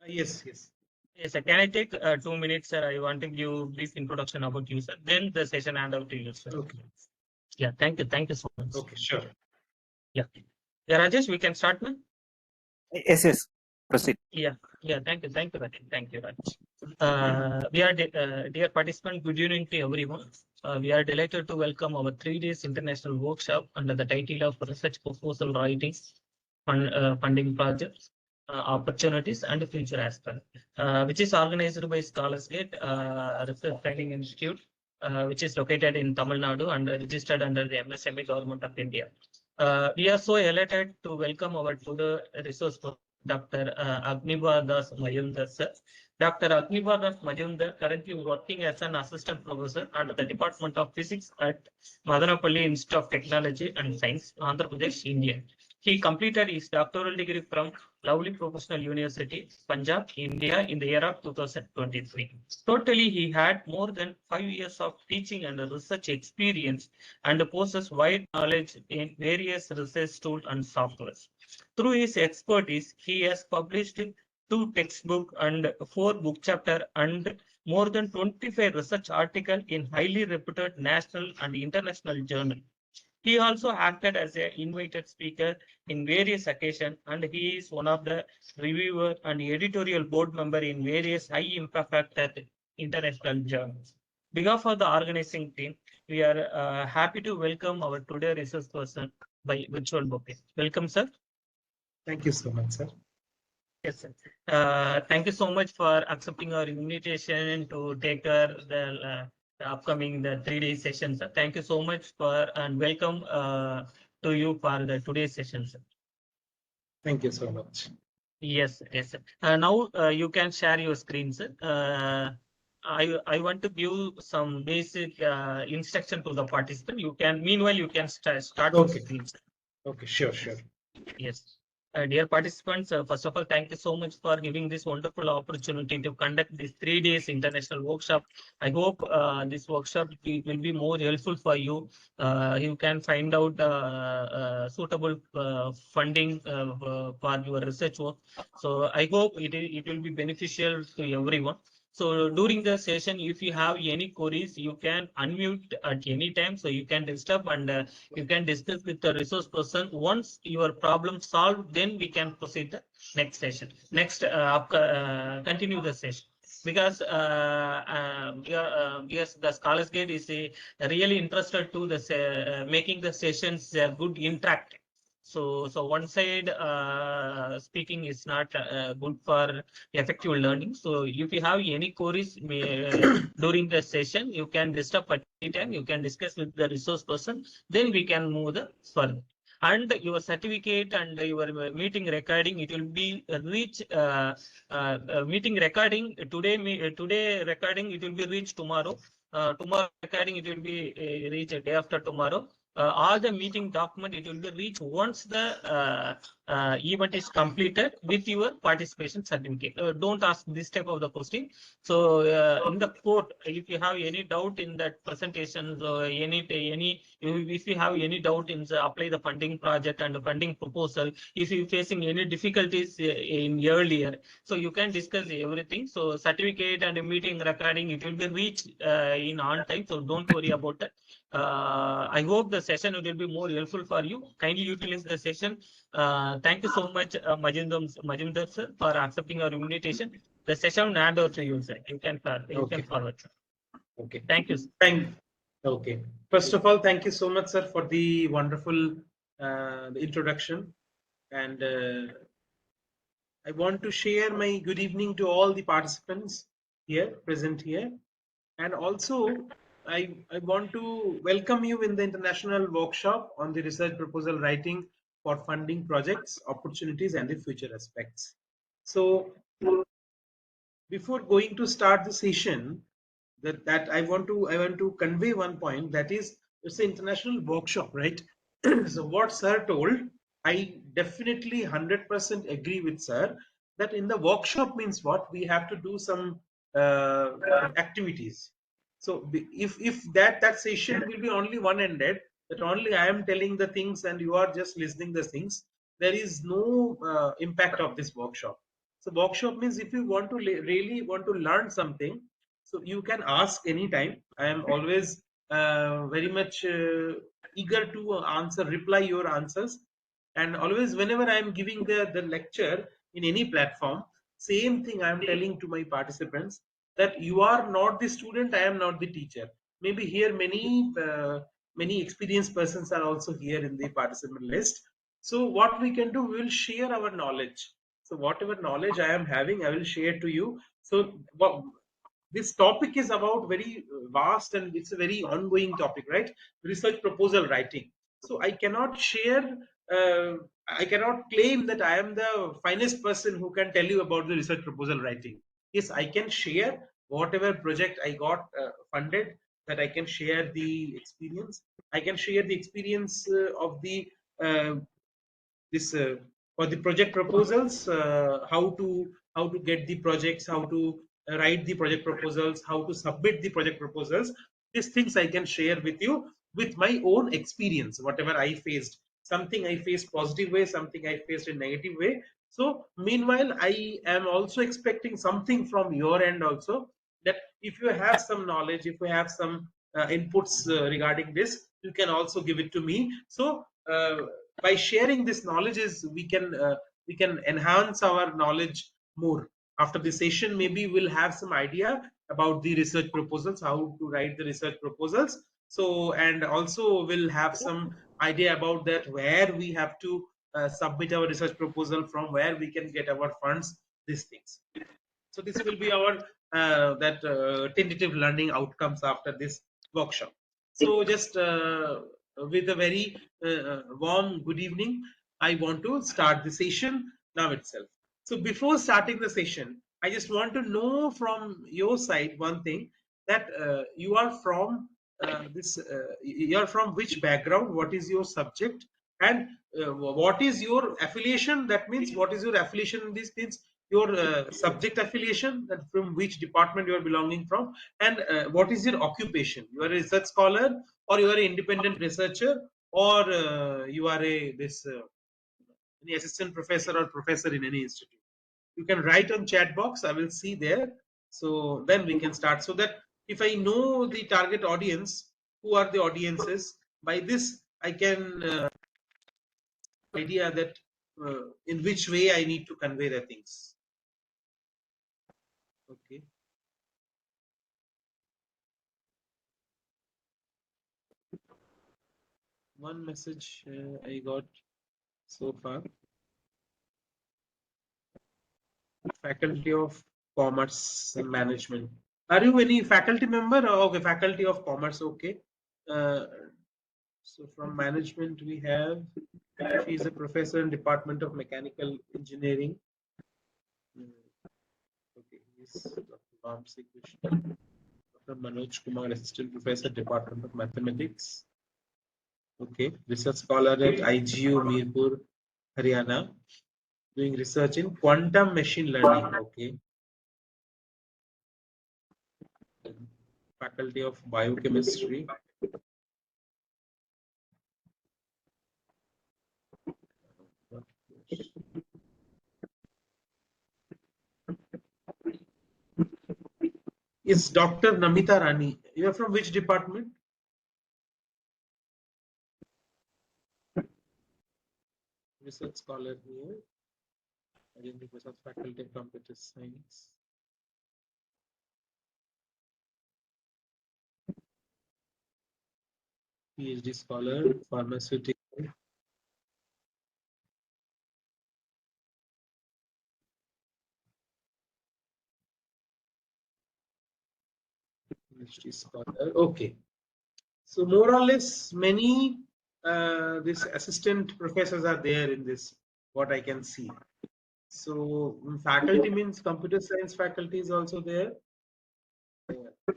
Yes, yes. Yes, sir. Can I take 2 minutes, sir? I want to give brief introduction about you, sir. Then the session hand over to you, sir. Okay. Yeah, thank you. Thank you so much. Okay, sure. Yeah. Yeah, Rajesh, we can start now. Yes, yes. Proceed. Yeah, yeah. Thank you, Rajesh. Thank you, Rajesh. Dear participant, good evening to everyone. We are delighted to welcome our 3 days international workshop under the title of Research Proposal Writing, Funding Projects, Opportunities, and Future Aspects, which is organized by Scholarsgate Research Training Institute, which is located in Tamil Nadu and registered under the MSME Government of India. We are so elated to welcome our today resource person, Dr. Agnibha Das Majumdar, sir. Dr. Agnibha Das Majumdar currently working as an assistant professor at the Department of Physics at Madanapalle Institute of Technology and Science, Andhra Pradesh, India. He completed his doctoral degree from Lovely Professional University, Punjab, India in the year of 2023. Totally, he had more than 5 years of teaching and research experience and possesses wide knowledge in various research tools and softwares. Through his expertise, he has published 2 textbooks and 4 book chapters and more than 25 research articles in highly reputed national and international journals. He also acted as an invited speaker in various occasions, and he is one of the reviewer and editorial board member in various high-impact international journals. Behalf of the organizing team, we are happy to welcome our today resource person by virtual booking. Welcome, sir. Thank you so much, sir. Yes, sir. Thank you so much for accepting our invitation to take the upcoming 3 day session, sir. Thank you so much for and welcome to you for the today's session, sir. Thank you so much. Yes, yes, sir. Now you can share your screen, sir. I want to give some basic instruction to the participant. You can meanwhile you can start your Okay. screen, sir. Okay, sure, sure. Yes. Dear participants, first of all, thank you so much for giving this wonderful opportunity to conduct this 3 days international workshop. I hope this workshop will be more helpful for you. You can find out suitable funding for your research work. So I hope it will be beneficial to everyone. So during the session, if you have any queries, you can unmute at any time. So you can disturb and you can discuss with the resource person. Once your problem solved, then we can proceed the next session. Next, continue the session. Because yes, the Scholars Gate is really interested to the making the sessions good interactive. So one side speaking is not good for effective learning. So if you have any queries during the session, you can disturb at any time. You can discuss with the resource person. Then we can move the further. And your certificate and your meeting recording, it will be reach meeting recording today recording, it will be reached tomorrow. Tomorrow recording, it will be reached a day after tomorrow. All the meeting document, it will be reached once the event is completed with your participation certificate. Don't ask this type of the question. So in the court, if you have any doubt in that presentation, if you have any doubt in the apply the funding project and the funding proposal, if you facing any difficulties in earlier, so you can discuss everything. So certificate and meeting recording, it will be reached in on time. So don't worry about that. I hope the session will be more helpful for you. Kindly utilize the session. Thank you so much, Majumdar sir, for accepting our invitation. The session hand over to you, sir. You can forward. Okay. Thank you, sir. Okay. First of all, thank you so much, sir, for the wonderful the introduction. And I want to share my good evening to all the participants here, present here. And also, I want to welcome you in the international workshop on the research proposal writing for funding projects, opportunities, and the future aspects. So, before going to start the session, that I want to convey one point, that is, it's an international workshop, right? So what sir told, I definitely 100% agree with sir, that in the workshop means what we have to do some activities. So if that session will be only one ended, that only I am telling the things and you are just listening the things, there is no impact of this workshop. So workshop means if you want to really want to learn something, so you can ask anytime. I am always very much eager to reply your answers, and always whenever I am giving the lecture in any platform, same thing I am telling to my participants, that you are not the student, I am not the teacher. Maybe here many experienced persons are also here in the participant list. So what we can do, we will share our knowledge. So whatever knowledge I am having, I will share to you. So this topic is about very vast, and it's a very ongoing topic, right? Research proposal writing. So I cannot share, uh, I cannot claim that I am the finest person who can tell you about the research proposal writing. Yes, I can share whatever project I got funded, that I can share the experience. I can share the experience of the uh, this for the project proposals, how to get the projects, how to write the project proposals, how to submit the project proposals. These things I can share with you with my own experience, whatever I faced. Something I faced positive way, something I faced in negative way. So meanwhile, I am also expecting something from your end also, that if you have some knowledge, if you have some inputs regarding this, you can also give it to me. So by sharing this knowledge, is we can enhance our knowledge more. After the session, maybe we'll have some idea about the research proposals, how to write the research proposals. So, and also we'll have some idea about that, where we have to submit our research proposal, from where we can get our funds, these things. So this will be our that tentative learning outcomes after this workshop. So just with a very warm good evening, I want to start the session now itself. So before starting the session, I just want to know from your side one thing, that you are from you are from which background, what is your subject, and what is your affiliation. That means, what is your affiliation in this means, your subject affiliation, that from which department you are belonging from, and what is your occupation. You are a research scholar, or you are an independent researcher, or you are a this any assistant professor or professor in any institute. You can write on chat box, I will see there. So then we can start, so that if I know the target audience, who are the audiences, by this I can idea that in which way I need to convey the things. Okay. One message I got so far. Faculty of Commerce and Management. Are you any faculty member? Oh, okay, Faculty of Commerce. Okay. Uh, so from management we have. She is a professor in Department of Mechanical Engineering. Okay, he's Dr. Vamsi Krishna. Dr. Manoj Kumar, Assistant Professor, Department of Mathematics. Okay, research scholar at IGU Mirpur, Haryana, doing research in quantum machine learning. Okay. Faculty of Biochemistry. Is Dr. Namita Rani. You are from which department? Research scholar here. Identity Research Faculty of Computer Science. PhD scholar, pharmaceutical. PhD scholar. Okay. So more or less, many this assistant professors are there in this. What I can see. So faculty means computer science faculty is also there.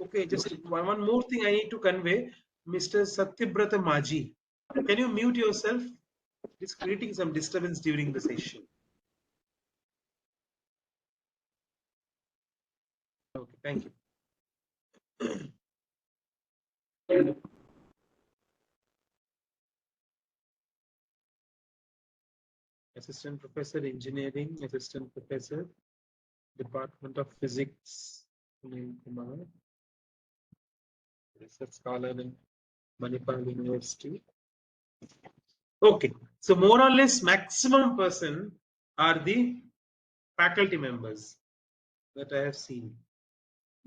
Okay, just one more thing I need to convey. Mr. Satyabrata Maji, can you mute yourself? It's creating some disturbance during the session. Okay, thank you. Assistant Professor Engineering, Assistant Professor Department of Physics, Sunil Kumar, research scholar in Manipal University. Okay, so more or less maximum person are the faculty members that I have seen.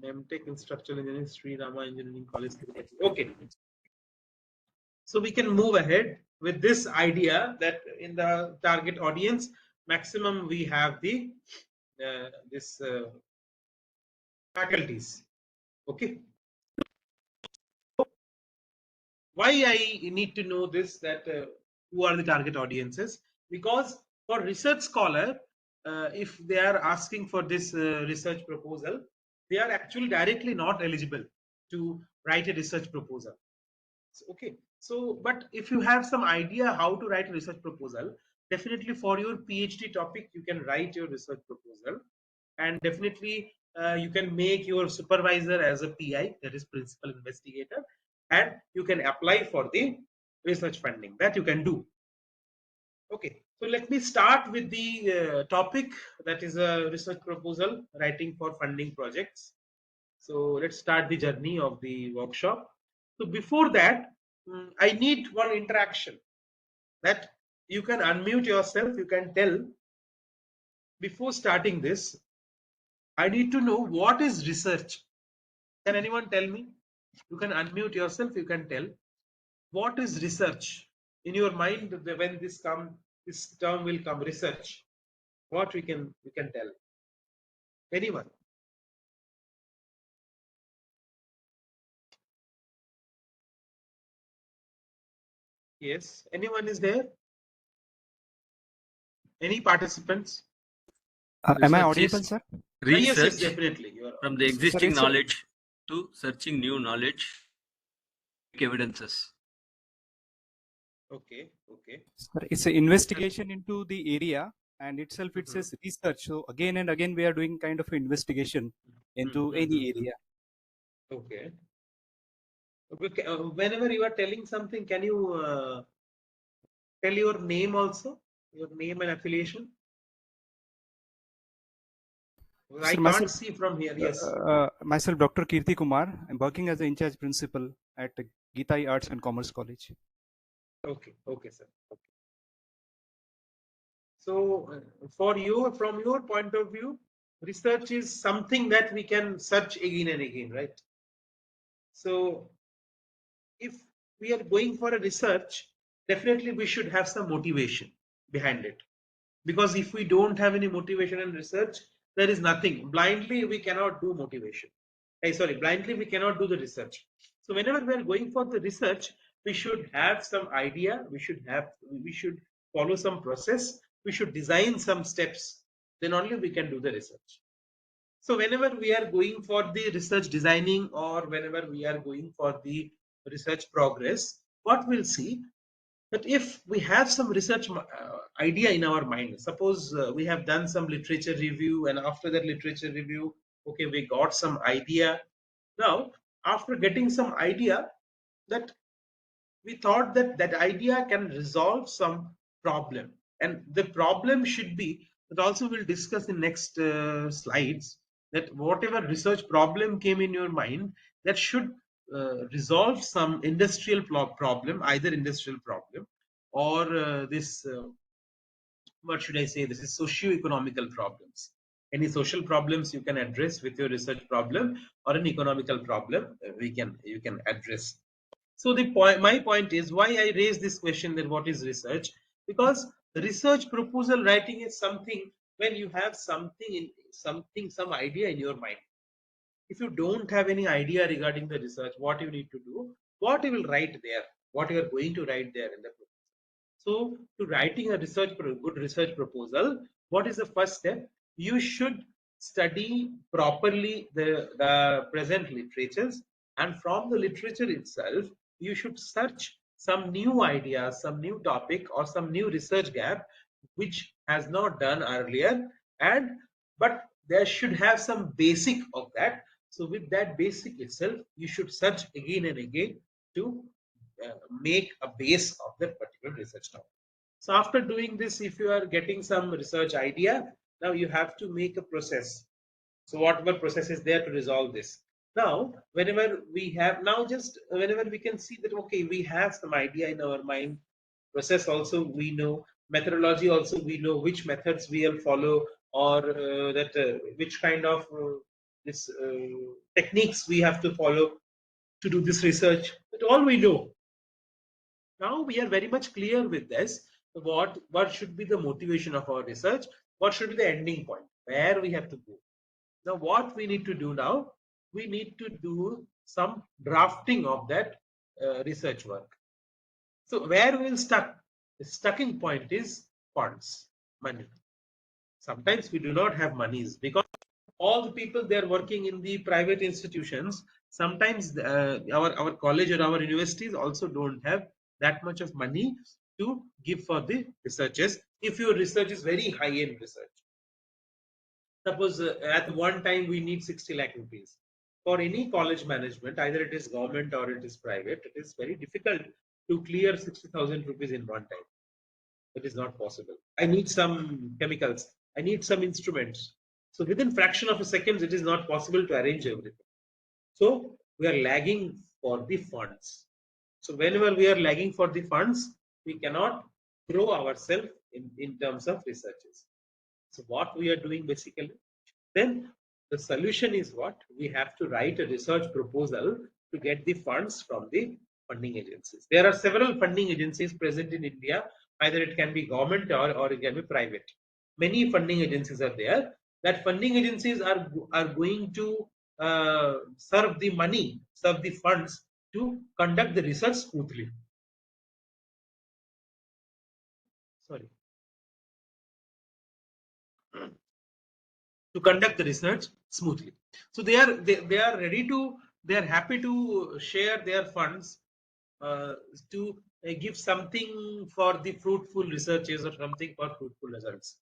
MTech in Structural Engineering, Sri Rama Engineering College. Tirupati. Okay, so we can move ahead with this idea that in the target audience, maximum we have the this faculties. Okay, why I need to know this, that who are the target audiences? Because for research scholar, if they are asking for this research proposal, they are actually directly not eligible to write a research proposal. Okay, so but if you have some idea how to write a research proposal, definitely for your PhD topic you can write your research proposal, and definitely you can make your supervisor as a PI, that is principal investigator, and you can apply for the research funding. That you can do. Okay, so let me start with the topic, that is a research proposal writing for funding projects. So let's start the journey of the workshop. So before that, I need one interaction, that you can unmute yourself. You can tell, before starting this, I need to know what is research. Can anyone tell me? You can unmute yourself. You can tell what is research in your mind when this term will come, research. What we can tell. Anyone? Yes. Anyone is there? Any participants? Am I Research audible, is sir? Yes, research definitely. You are from the Sir, existing it's a, knowledge to searching new knowledge, evidences. okay. Okay. sir, it's an investigation into the area, and itself it Mhm. says research. So again and again, we are doing kind of investigation into any area. Okay. Okay, whenever you are telling something, can you tell your name also? Your name and affiliation? I Sir, can't myself, see from here. Yes. myself, Dr. Kirti Kumar. I'm working as the in-charge principal at Geetai Arts and Commerce College. Okay. Okay, sir. Okay. So, for you, from your point of view, research is something that we can search again and again, right? So, if we are going for a research, definitely we should have some motivation behind it. Because if we don't have any motivation and research, there is nothing. Blindly, we cannot do motivation. Sorry, blindly, we cannot do the research. So whenever we are going for the research, we should have some idea. We should follow some process. We should design some steps. Then only we can do the research. So whenever we are going for the research designing, or whenever we are going for the research progress, what we'll see, that if we have some research idea in our mind, suppose we have done some literature review, and after that literature review, okay, we got some idea. Now, after getting some idea, that we thought that that idea can resolve some problem, and the problem should be that, also we'll discuss in next slides, that whatever research problem came in your mind, that should resolve some industrial problem, either industrial problem, or this what should I say, this is socio-economical problems. Any social problems you can address with your research problem, or an economical problem, you can address. So the point, my point is, why I raise this question, that what is research? Because research proposal writing is something when you have some idea in your mind. If you don't have any idea regarding the research, what you need to do, what you will write there, what you are going to write there in the proposal. So, to writing a good research proposal, what is the first step? You should study properly the present literatures, and from the literature itself, you should search some new ideas, some new topic, or some new research gap which has not done earlier, and but there should have some basic of that. So with that basic itself, you should search again and again to make a base of that particular research topic. So after doing this, if you are getting some research idea, now you have to make a process. So whatever process is there to resolve this. Now, whenever we have whenever we can see that, okay, we have some idea in our mind, process also we know, methodology also we know, which methods we will follow, or which kind of this techniques we have to follow to do this research. That all we know. Now we are very much clear with this. What should be the motivation of our research? What should be the ending point? Where we have to go? Now, what we need to do now? We need to do some drafting of that research work. So, where we will stuck? The stucking point is funds, money. Sometimes we do not have monies because all the people they are working in the private institutions. Sometimes our college or our universities also don't have that much of money to give for the researchers. If your research is very high end research, suppose at one time we need 60 lakh rupees for any college management, either it is government or it is private, it is very difficult to clear 60,000 rupees in one time. It is not possible. I need some chemicals, I need some instruments. So within fraction of a second, it is not possible to arrange everything. So we are lagging for the funds. So whenever we are lagging for the funds, we cannot grow ourselves in terms of researches. So what we are doing basically, then the solution is what? We have to write a research proposal to get the funds from the funding agencies. There are several funding agencies present in India. Either it can be government or it can be private. Many funding agencies are there. That funding agencies are going to serve the money, serve the funds to conduct the research smoothly. Sorry. To conduct the research smoothly. So they are ready to, they are happy to share their funds to give something for the fruitful researches or something for fruitful results.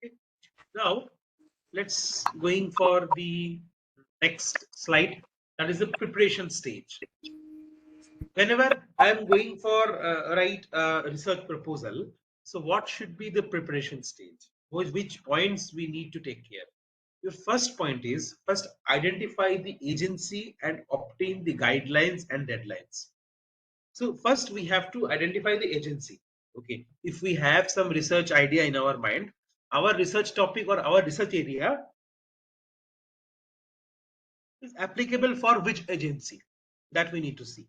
Okay. Now let's going for the next slide. That is the preparation stage. Whenever I am going for write a research proposal, so what should be the preparation stage? Which points we need to take care? Your first point is first identify the agency and obtain the guidelines and deadlines. So first we have to identify the agency. Okay, if we have some research idea in our mind, our research topic or our research area is applicable for which agency, that we need to see.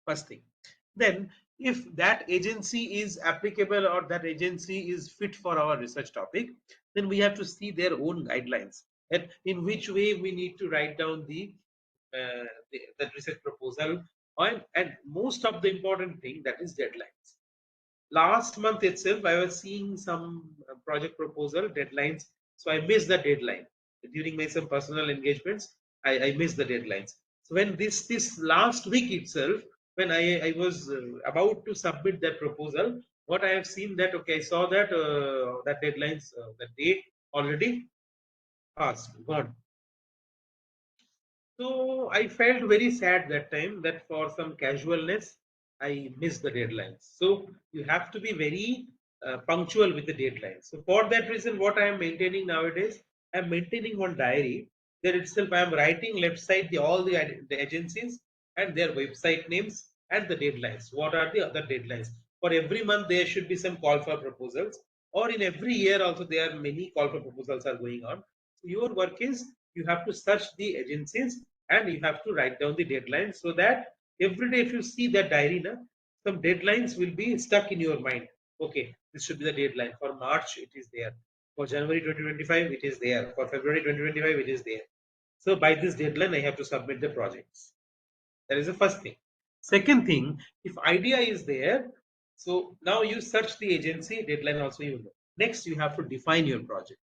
First thing. Then if that agency is applicable or that agency is fit for our research topic, then we have to see their own guidelines and in which way we need to write down the research proposal, and most of the important thing, that is deadlines. Last month itself I was seeing some project proposal deadlines, so I missed the deadline during my some personal engagements. I missed the deadlines. So when this last week itself, when I was about to submit that proposal, what I have seen that, okay, I saw that that deadlines, that date already passed, gone. So I felt very sad that time that for some casualness, I missed the deadlines. So you have to be very punctual with the deadlines. So for that reason, what I am maintaining nowadays, I am maintaining one diary. There itself, I am writing left side all the agencies and their website names and the deadlines. What are the other deadlines? For every month, there should be some call for proposals, or in every year also there are many call for proposals are going on. So your work is you have to search the agencies and you have to write down the deadlines, so that every day if you see that diary, some deadlines will be stuck in your mind. Okay, this should be the deadline. For March, it is there. For January 2025, it is there. For February 2025, it is there. So by this deadline, I have to submit the projects. That is the first thing. Second thing, if idea is there, so now you search the agency, deadline also you know. Next, you have to define your project.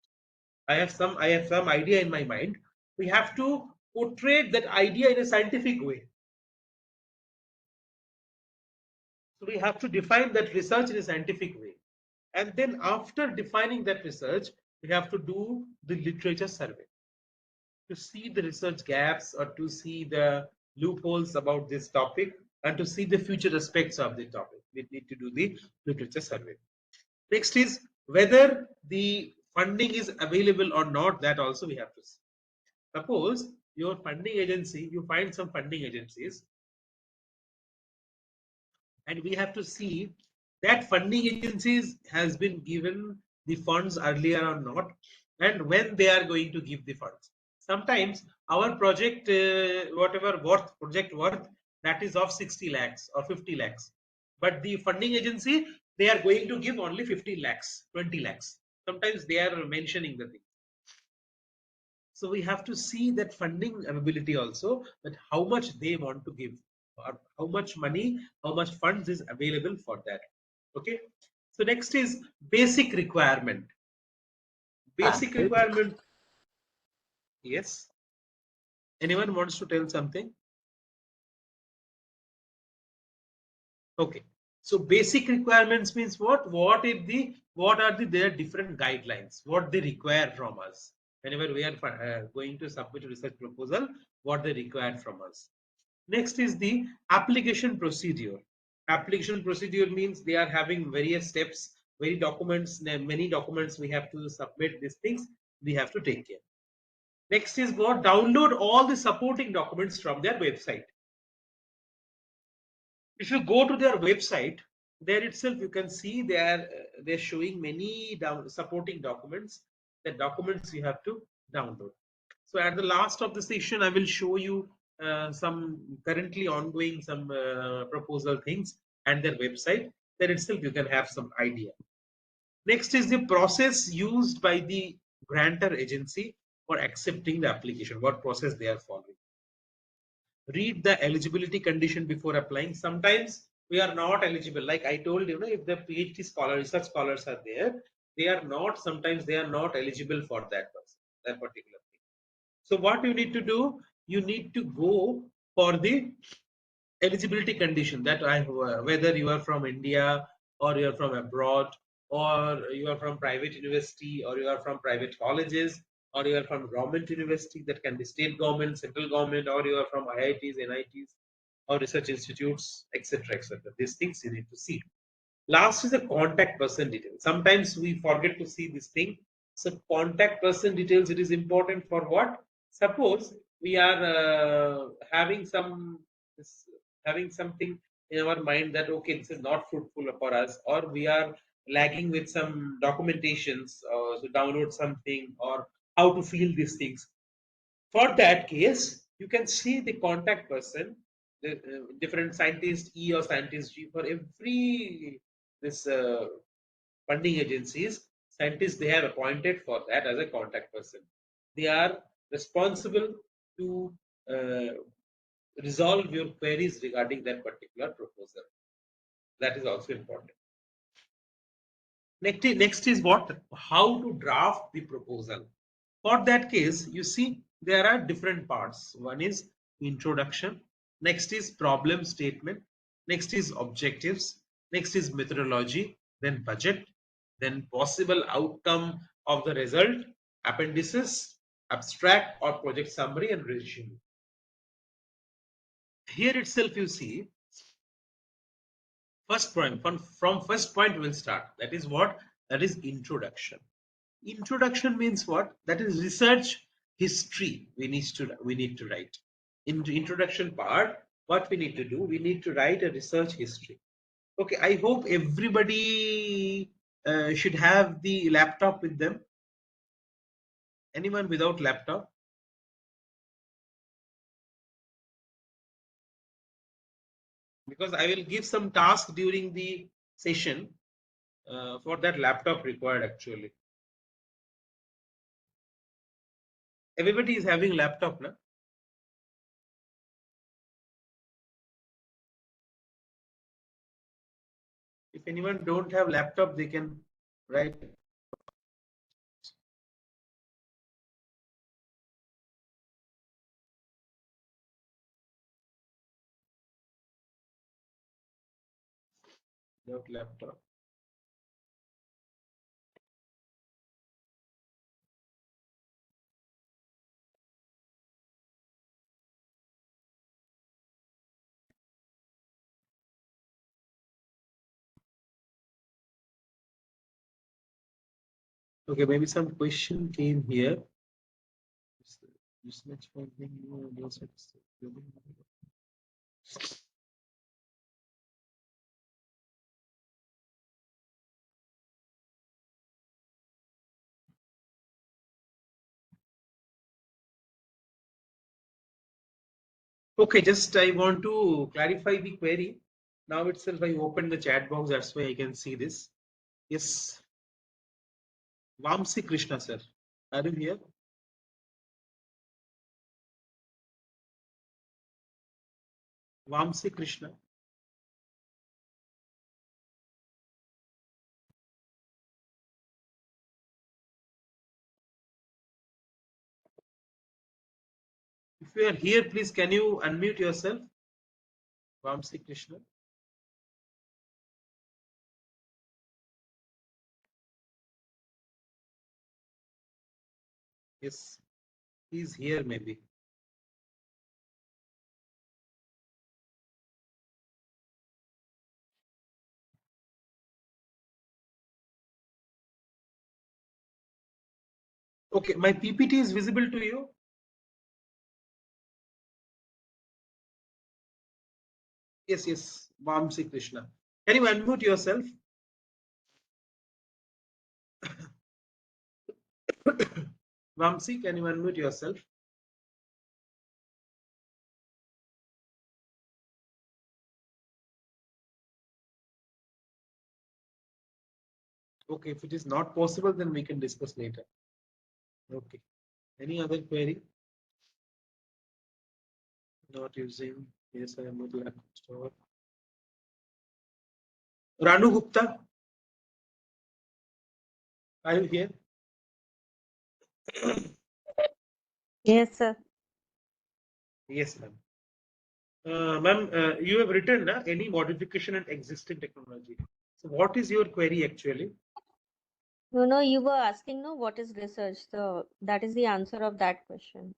I have some idea in my mind. We have to portray that idea in a scientific way. So we have to define that research in a scientific way. And then after defining that research, we have to do the literature survey to see the research gaps or to see the loopholes about this topic and to see the future aspects of the topic. We need to do the literature survey. Next is whether the funding is available or not, that also we have to see. Suppose your funding agency, you find some funding agencies, and we have to see that funding agencies has been given the funds earlier or not, and when they are going to give the funds. Sometimes our project, whatever project worth, that is of 60 lakhs or 50 lakhs, but the funding agency, they are going to give only 15 lakhs, 20 lakhs. Sometimes they are mentioning the thing. So we have to see that funding availability also, that how much they want to give, or how much money, how much funds is available for that. Okay. So next is basic requirement. Basic requirement. Yes. Anyone wants to tell something? Okay. So basic requirements means what? What are their different guidelines? What they require from us? Whenever we are going to submit a research proposal, what they require from us. Next is the application procedure. Application procedure means they are having various steps, many documents we have to submit. These things we have to take care. Next is what? Download all the supporting documents from their website. If you go to their website, there itself you can see they're showing many supporting documents. The documents you have to download. So at the last of the session, I will show you some currently ongoing some proposal things and their website. Then itself you can have some idea. Next is the process used by the grantor agency for accepting the application. What process they are following. Read the eligibility condition before applying. Sometimes we are not eligible. Like I told you, if the PhD scholar, research scholars are there, they are not. Sometimes they are not eligible for that person, that particular thing. So what you need to do, you need to go for the eligibility condition that whether you are from India or you are from abroad or you are from private university or you are from private colleges or you are from government university, that can be state government, central government, or you are from IITs, NITs or research institutes, etc., etc. These things you need to see. Last is the contact person details. Sometimes we forget to see this thing. So contact person details, it is important for what? Suppose we are having something in our mind that okay, this is not fruitful for us, or we are lagging with some documentations, so download something, or how to fill these things. For that case, you can see the contact person, the different scientist E or scientist G for every this funding agencies. Scientists they have appointed for that as a contact person. They are responsible to resolve your queries regarding that particular proposal. That is also important. Next is what? How to draft the proposal. For that case, you see there are different parts. One is introduction, next is problem statement, next is objectives, next is methodology, then budget, then possible outcome of the result, appendices, abstract or project summary, and resume. Here itself you see first point, from first point we'll start. That is what? That is introduction. Introduction means what? That is research history. We need to write. In the introduction part, what we need to do? We need to write a research history. Okay, I hope everybody should have the laptop with them. Anyone without laptop? Because I will give some task during the session for that laptop required actually. Everybody is having laptop now. If anyone don't have laptop, they can write. Without laptop. Okay, maybe some question came here. Mismatch finding, okay, just I want to clarify the query. Now itself I opened the chat box, that's why I can see this. Yes. Vamsi Krishna, sir. Are you here? Vamsi Krishna. If you are here, please can you unmute yourself? Vamsi Krishna. Yes, he's here maybe. Okay, my PPT is visible to you? Yes, yes, Vamsi Krishna. Can you unmute yourself? Vamsi, can you unmute yourself? Okay, if it is not possible, then we can discuss later. Okay. Any other query? Not using. Yes, I am with laptop store. Ranu Gupta, are you here? Yes, sir. Yes, ma'am. Ma'am, you have written any modification in existing technology. So, what is your query actually? No, you were asking, no, what is research? So that is the answer of that question.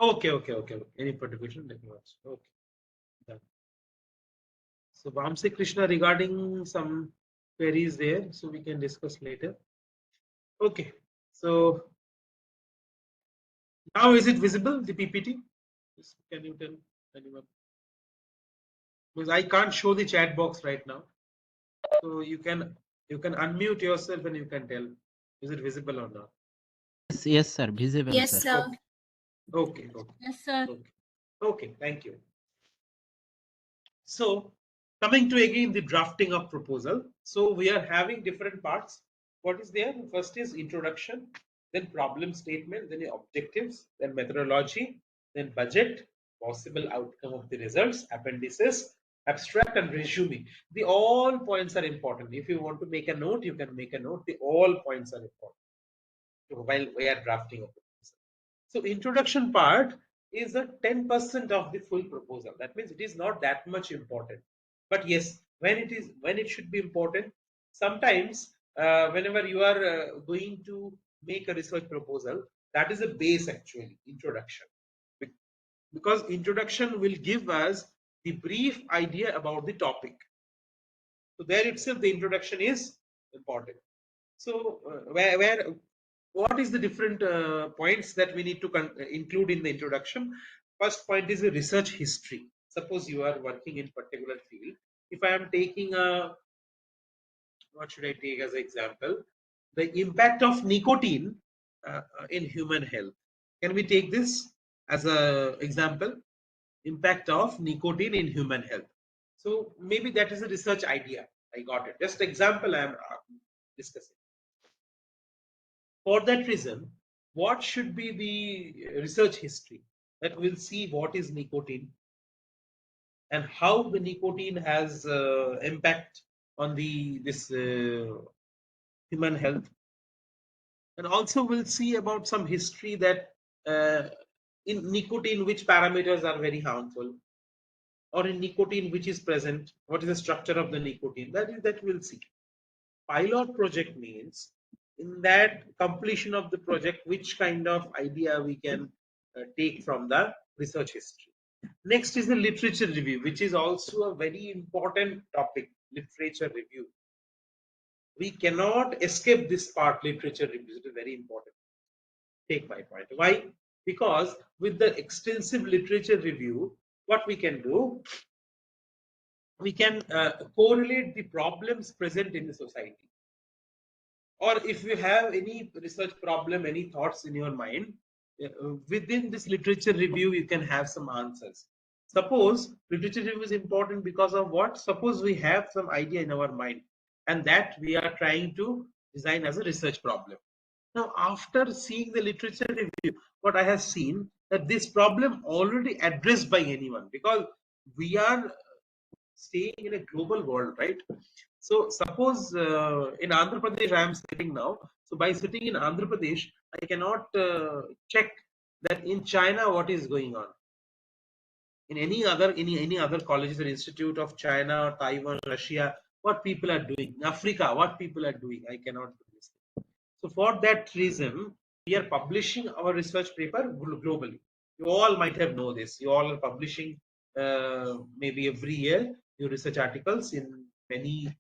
Okay, okay, okay, okay. Any modification in technology. Okay. Done. So, Vamsi Krishna, regarding some queries there, so we can discuss later. Okay. So, now is it visible, the PPT? Yes, can you tell anyone? Because I can't show the chat box right now. So you can unmute yourself and you can tell is it visible or not. Yes, sir. Visible, Yes, sir. sir. Okay, okay, Yes, sir. okay, okay. Thank you. So coming to again the drafting of proposal. So we are having different parts. What is there? First is introduction, then problem statement, then the objectives, then methodology, then budget, possible outcome of the results, appendices, abstract and resume. The all points are important. If you want to make a note, you can make a note. The all points are important while we are drafting a proposal. So introduction part is a 10% of the full proposal. That means it is not that much important. But yes, when it should be important, sometimes whenever you are going to make a research proposal, that is a base actually, introduction. Because introduction will give us the brief idea about the topic. So there itself the introduction is important. So what is the different points that we need to include in the introduction? First point is a research history. Suppose you are working in particular field. If I am taking a, what should I take as an example? The impact of nicotine in human health. Can we take this as a example? Impact of nicotine in human health. So maybe that is a research idea. I got it. Just example I am discussing. For that reason, what should be the research history that will see what is nicotine and how the nicotine has impact on the this human health, and also we'll see about some history that in nicotine which parameters are very harmful, or in nicotine which is present, what is the structure of the nicotine, that we'll see. Pilot project means in that completion of the project which kind of idea we can take from the research history. Next is the literature review, which is also a very important topic. Literature review, we cannot escape this part. Literature review is very important. Take my point. Why? because with the extensive literature review, what we can do, we can correlate the problems present in the society. Or if you have any research problem, any thoughts in your mind, within this literature review, you can have some answers. Suppose literature review is important because of what? Suppose we have some idea in our mind and that we are trying to design as a research problem. Now, after seeing the literature review, what I have seen that this problem already addressed by anyone, because we are staying in a global world, right? So suppose in Andhra Pradesh I am sitting now. So by sitting in Andhra Pradesh, I cannot check that in China what is going on. In any other colleges or institute of China or Taiwan, Russia, what people are doing. In Africa, what people are doing, I cannot do this. So for that reason, we are publishing our research paper globally. You all might have know this. You all are publishing maybe every year your research articles in many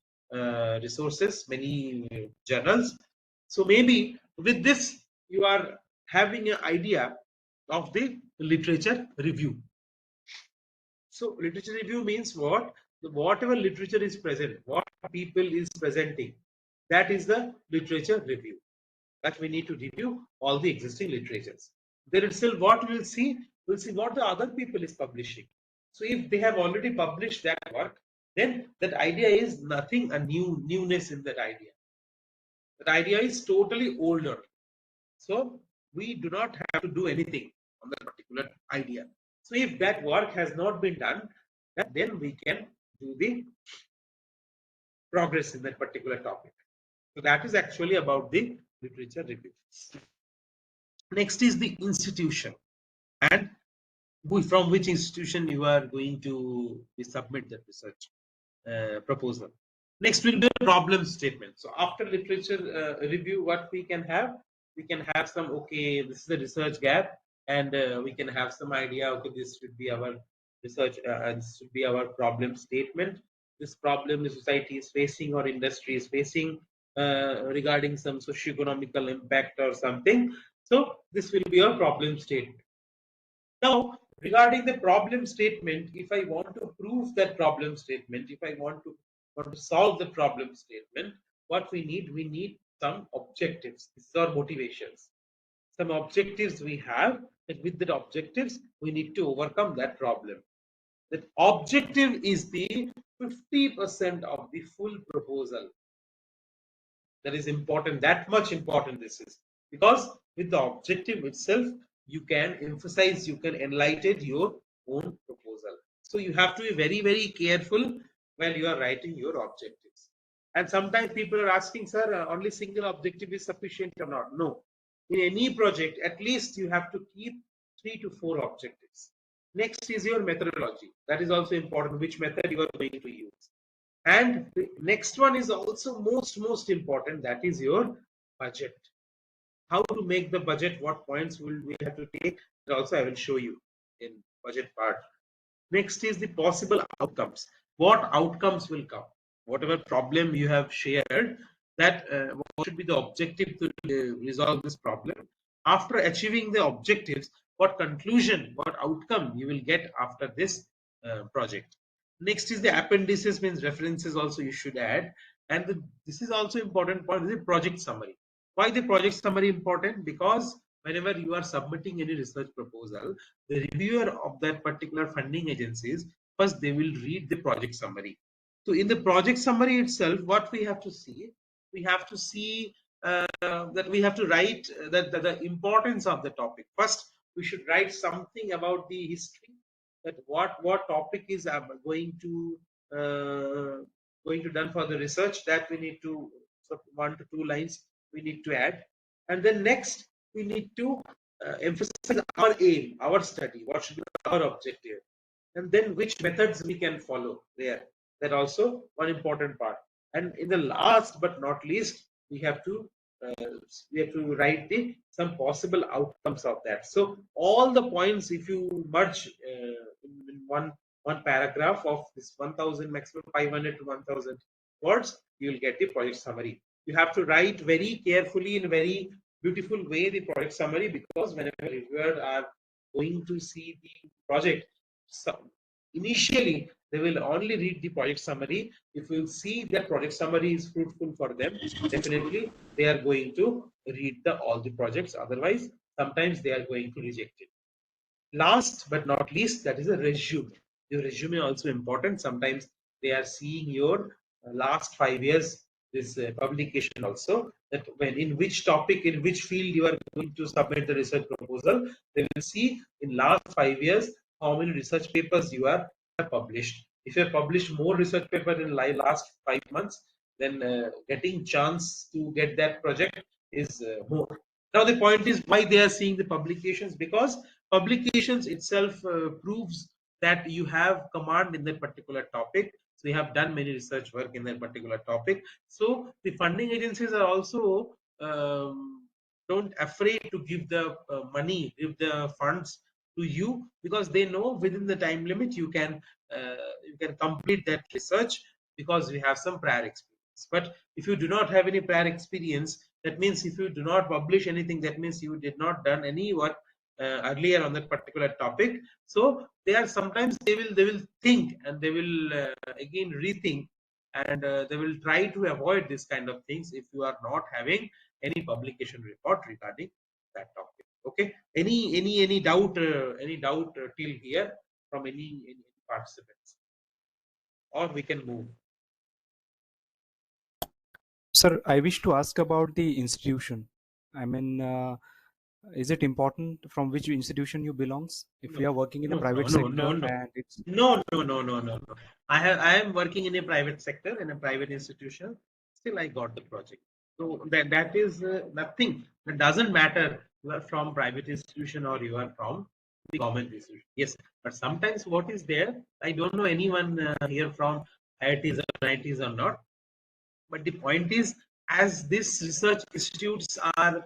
resources, many journals. So maybe with this, you are having an idea of the literature review. So literature review means what? Whatever literature is present, what people is presenting, that is the literature review. That we need to review all the existing literatures. Then itself what we'll see what the other people is publishing. So if they have already published that work, then that idea is nothing a newness in that idea. That idea is totally older. So we do not have to do anything on that particular idea. So if that work has not been done, then we can do the progress in that particular topic. So that is actually about the literature review. Next is the institution, and from which institution you are going to submit that research proposal. Next will be a problem statement. So after literature review, what we can have some, okay, this is the research gap, and we can have some idea, okay, this should be our research, this should be our problem statement. This problem the society is facing or industry is facing regarding some socio-economical impact or something. So this will be a problem statement. Now, regarding the problem statement, if I want to prove that problem statement, if I want to solve the problem statement, what we need some objectives. These are motivations. Some objectives we have, and with the objectives, we need to overcome that problem. That objective is the 50% of the full proposal. That is important, that much important this is, because with the objective itself, you can emphasize, you can enlighten your own proposal. So you have to be very, very careful while you are writing your objectives. And sometimes people are asking, sir, only single objective is sufficient or not? No. In any project, at least you have to keep 3 to 4 objectives. Next is your methodology. That is also important, which method you are going to use. And the next one is also most important, that is your budget. How to make the budget, what points will we have to take, that also I will show you in budget part. Next is the possible outcomes. What outcomes will come? Whatever problem you have shared, that what should be the objective to resolve this problem. After achieving the objectives, what conclusion, what outcome you will get after this project. Next is the appendices, means references also you should add. And this is also important for the project summary. Why the project summary important? Because whenever you are submitting any research proposal, the reviewer of that particular funding agencies, first they will read the project summary. So in the project summary itself, what we have to see, that we have to write the importance of the topic. First, we should write something about the history, that what topic is going to done for the research, that we need to, so 1 to 2 lines we need to add. And then next we need to emphasize our aim, our study, what should be our objective, and then which methods we can follow there. That also one important part. And in the last but not least, we have to write the some possible outcomes of that. So all the points, if you merge in one paragraph of this 1000, maximum 500 to 1000 words, you will get the project summary. You have to write very carefully in very beautiful way the project summary, because whenever reviewers are going to see the project, so initially they will only read the project summary. If you see that project summary is fruitful for them, definitely they are going to read all the projects. Otherwise, sometimes they are going to reject it. Last but not least, that is a resume. Your resume also important. Sometimes they are seeing your last 5 years this publication also, that when in which topic, in which field you are going to submit the research proposal. They will see in last 5 years how many research papers you are published. If you have published more research paper in last 5 months, then getting chance to get that project is more. Now the point is why they are seeing the publications, because publications itself proves that you have command in that particular topic. So you have done many research work in that particular topic. So the funding agencies are also don't afraid to give the money, give the funds to you, because they know within the time limit you can complete that research, because we have some prior experience. But if you do not have any prior experience, that means if you do not publish anything, that means you did not done any work earlier on that particular topic. So they are sometimes they will think, and they will again rethink, and they will try to avoid this kind of things if you are not having any publication report regarding that topic. Okay, any doubt till here from any participants, or we can move? Sir, I wish to ask about the institution. I mean, is it important from which institution you belongs? If we are working in a private sector and it's No. I am working in a private sector, in a private institution. Still, I got the project. So that is nothing. It doesn't matter you are from private institution or you are from the government institution. Yes, but sometimes what is there? I don't know anyone here from IITs or IITs or not. But the point is, as these research institutes are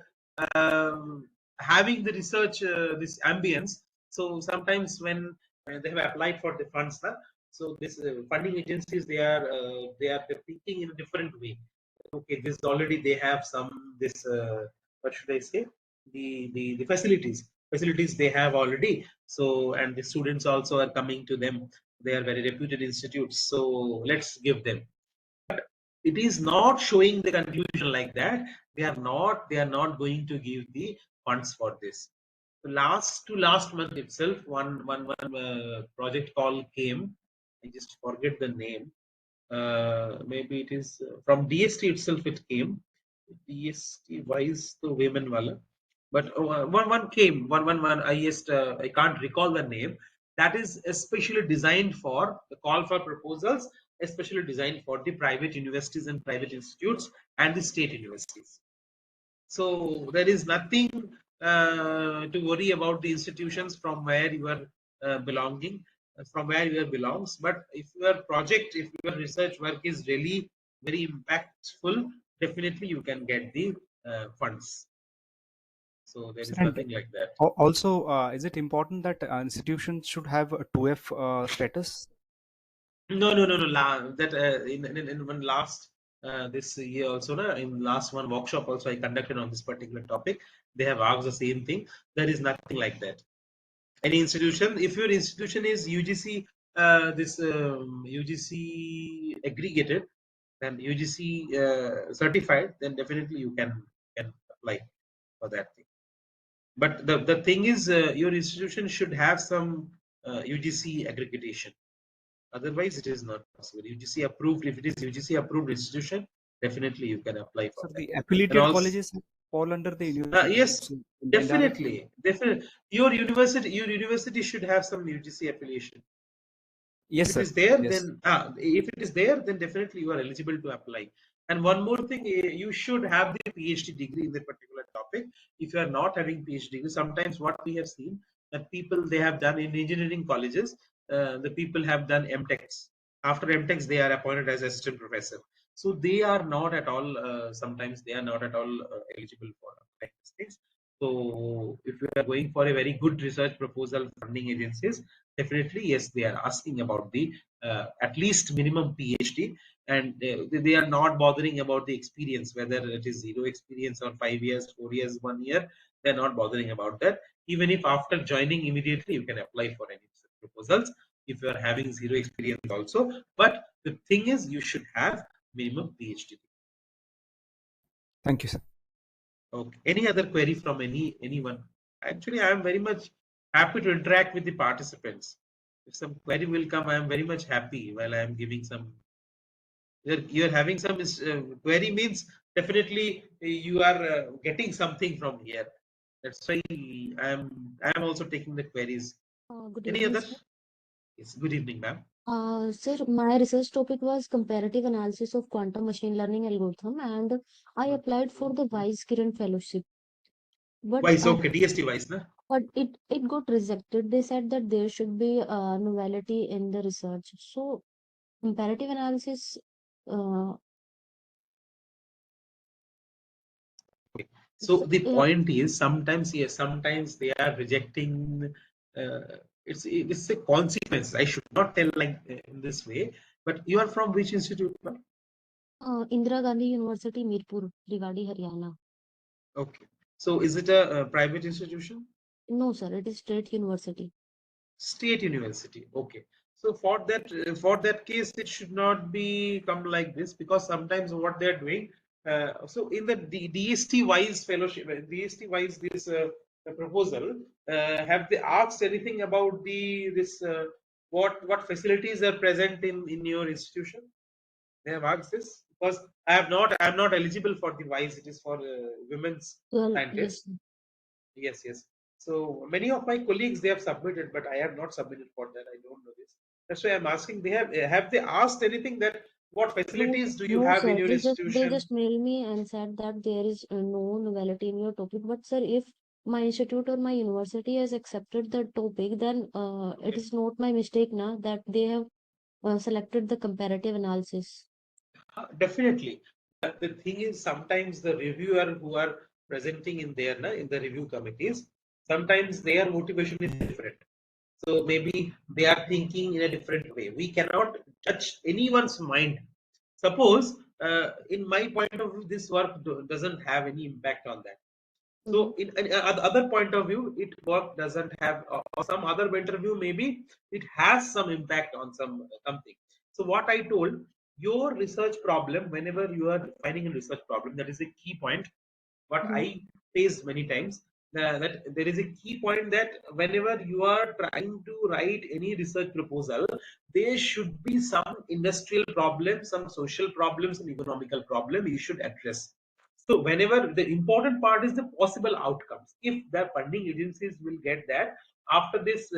having the research this ambience, so sometimes when they have applied for the funds, so this funding agencies, they're thinking in a different way. Okay, this already they have some this what should I say, the facilities they have already. So, and the students also are coming to them. They are very reputed institutes, so let's give them. It is not showing the conclusion like that. They are not going to give the funds for this. So last month itself, one project call came. I just forget the name. Maybe it is from DST itself. It came. DST wise the women wala. But one came one. I can't recall the name. That is especially designed for the call for proposals, especially designed for the private universities and private institutes and the state universities. So there is nothing to worry about the institutions from where you are belonging, from where you belongs. But if your project, if your research work is really very impactful, definitely you can get the funds. So there is nothing like that. Also, is it important that institutions should have a 2F status? No. That in one last this year also, in last one workshop also I conducted on this particular topic, they have asked the same thing. There is nothing like that. Any institution, if your institution is UGC, this UGC aggregated, then UGC certified, then definitely you can apply for that thing. But the thing is, your institution should have some UGC aggregation. Otherwise, it is not possible. UGC approved. If it is UGC approved institution, definitely you can apply for So that. the affiliated colleges fall under the university. Yes, So definitely. Your university should have some UGC affiliation. Yes, If sir. it is there, Yes. then if it is there, then definitely you are eligible to apply. And one more thing, you should have the PhD degree in the particular topic. If you are not having PhD degree, sometimes what we have seen that people they have done in engineering colleges, the people have done MTechs. After MTechs, they are appointed as assistant professor. So they are not at all. Sometimes they are not at all eligible for like these things. So if you are going for a very good research proposal funding agencies, definitely yes, they are asking about the at least minimum PhD. and they are not bothering about the experience, whether it is 0 experience or 5 years, 4 years, 1 year. They're not bothering about that. Even if after joining immediately you can apply for any proposals if you are having 0 experience also. But the thing is, you should have minimum PhD. Thank you, sir. Okay. Any other query from anyone? Actually, I am very much happy to interact with the participants. If some query will come, I am very much happy while I am giving some. You're having some query means definitely you are getting something from here. That's why I am also taking the queries. Good Any evening, other? sir. Yes. Good evening, ma'am. Sir, my research topic was comparative analysis of quantum machine learning algorithm, and I applied for the Wise Kiran Fellowship. But Wise, okay, DST Wise, na? but it got rejected. They said that there should be novelty in the research. So comparative analysis. So the Yeah, point is, sometimes yes, sometimes they are rejecting. It's a consequence. I should not tell like in this way. But you are from which institute, ma'am? Indira Gandhi University, Mirpur, Rewari, Haryana. Okay. So is it a private institution? No, sir, it is state university. State university. Okay. So for that case, it should not be come like this, because sometimes what they are doing. So in the DST Wise fellowship, DST Wise this proposal, have they asked anything about this what facilities are present in your institution? They have asked this, because I am not eligible for the Wise. It is for women's Well, scientists. yes, sir. Yes, yes. So many of my colleagues, they have submitted, but I have not submitted for that. I don't know this. That's why I'm asking. They have they asked anything that what No, facilities do you no, have in sir. your They institution? just mailed me and said that there is no novelty in your topic. But sir, if my institute or my university has accepted the topic, then it Okay. is not my mistake now that they have selected the comparative analysis. Definitely. But the thing is, sometimes the reviewer who are presenting in there, in the review committees, sometimes their motivation is different. So maybe they are thinking in a different way. We cannot judge anyone's mind. Suppose, in my point of view, this work doesn't have any impact on that. So in other point of view, it work doesn't have, or some other point of view, maybe it has some impact on something. So what I told, your research problem, whenever you are finding a research problem, that is a key point. What I faced many times, that there is a key point that whenever you are trying to write any research proposal, there should be some industrial problem, some social problems, and economical problem you should address. So whenever the important part is the possible outcomes, if the funding agencies will get that after this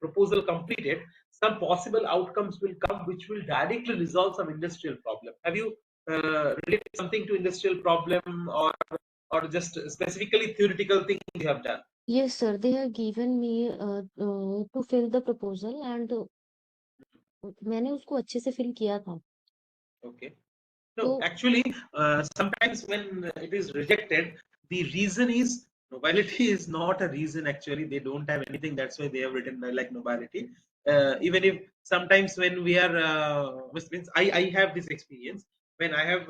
proposal completed, some possible outcomes will come which will directly resolve some industrial problem. Have you related something to industrial problem, or just specifically theoretical things you have done? Yes, sir. They have given me to fill the proposal and मैंने उसको अच्छे से fill किया था. Okay. No, तो actually, sometimes when it is rejected, the reason is nobility is not a reason. Actually, they don't have anything. That's why they have written like nobility. Even if sometimes when we are, means I have this experience when I have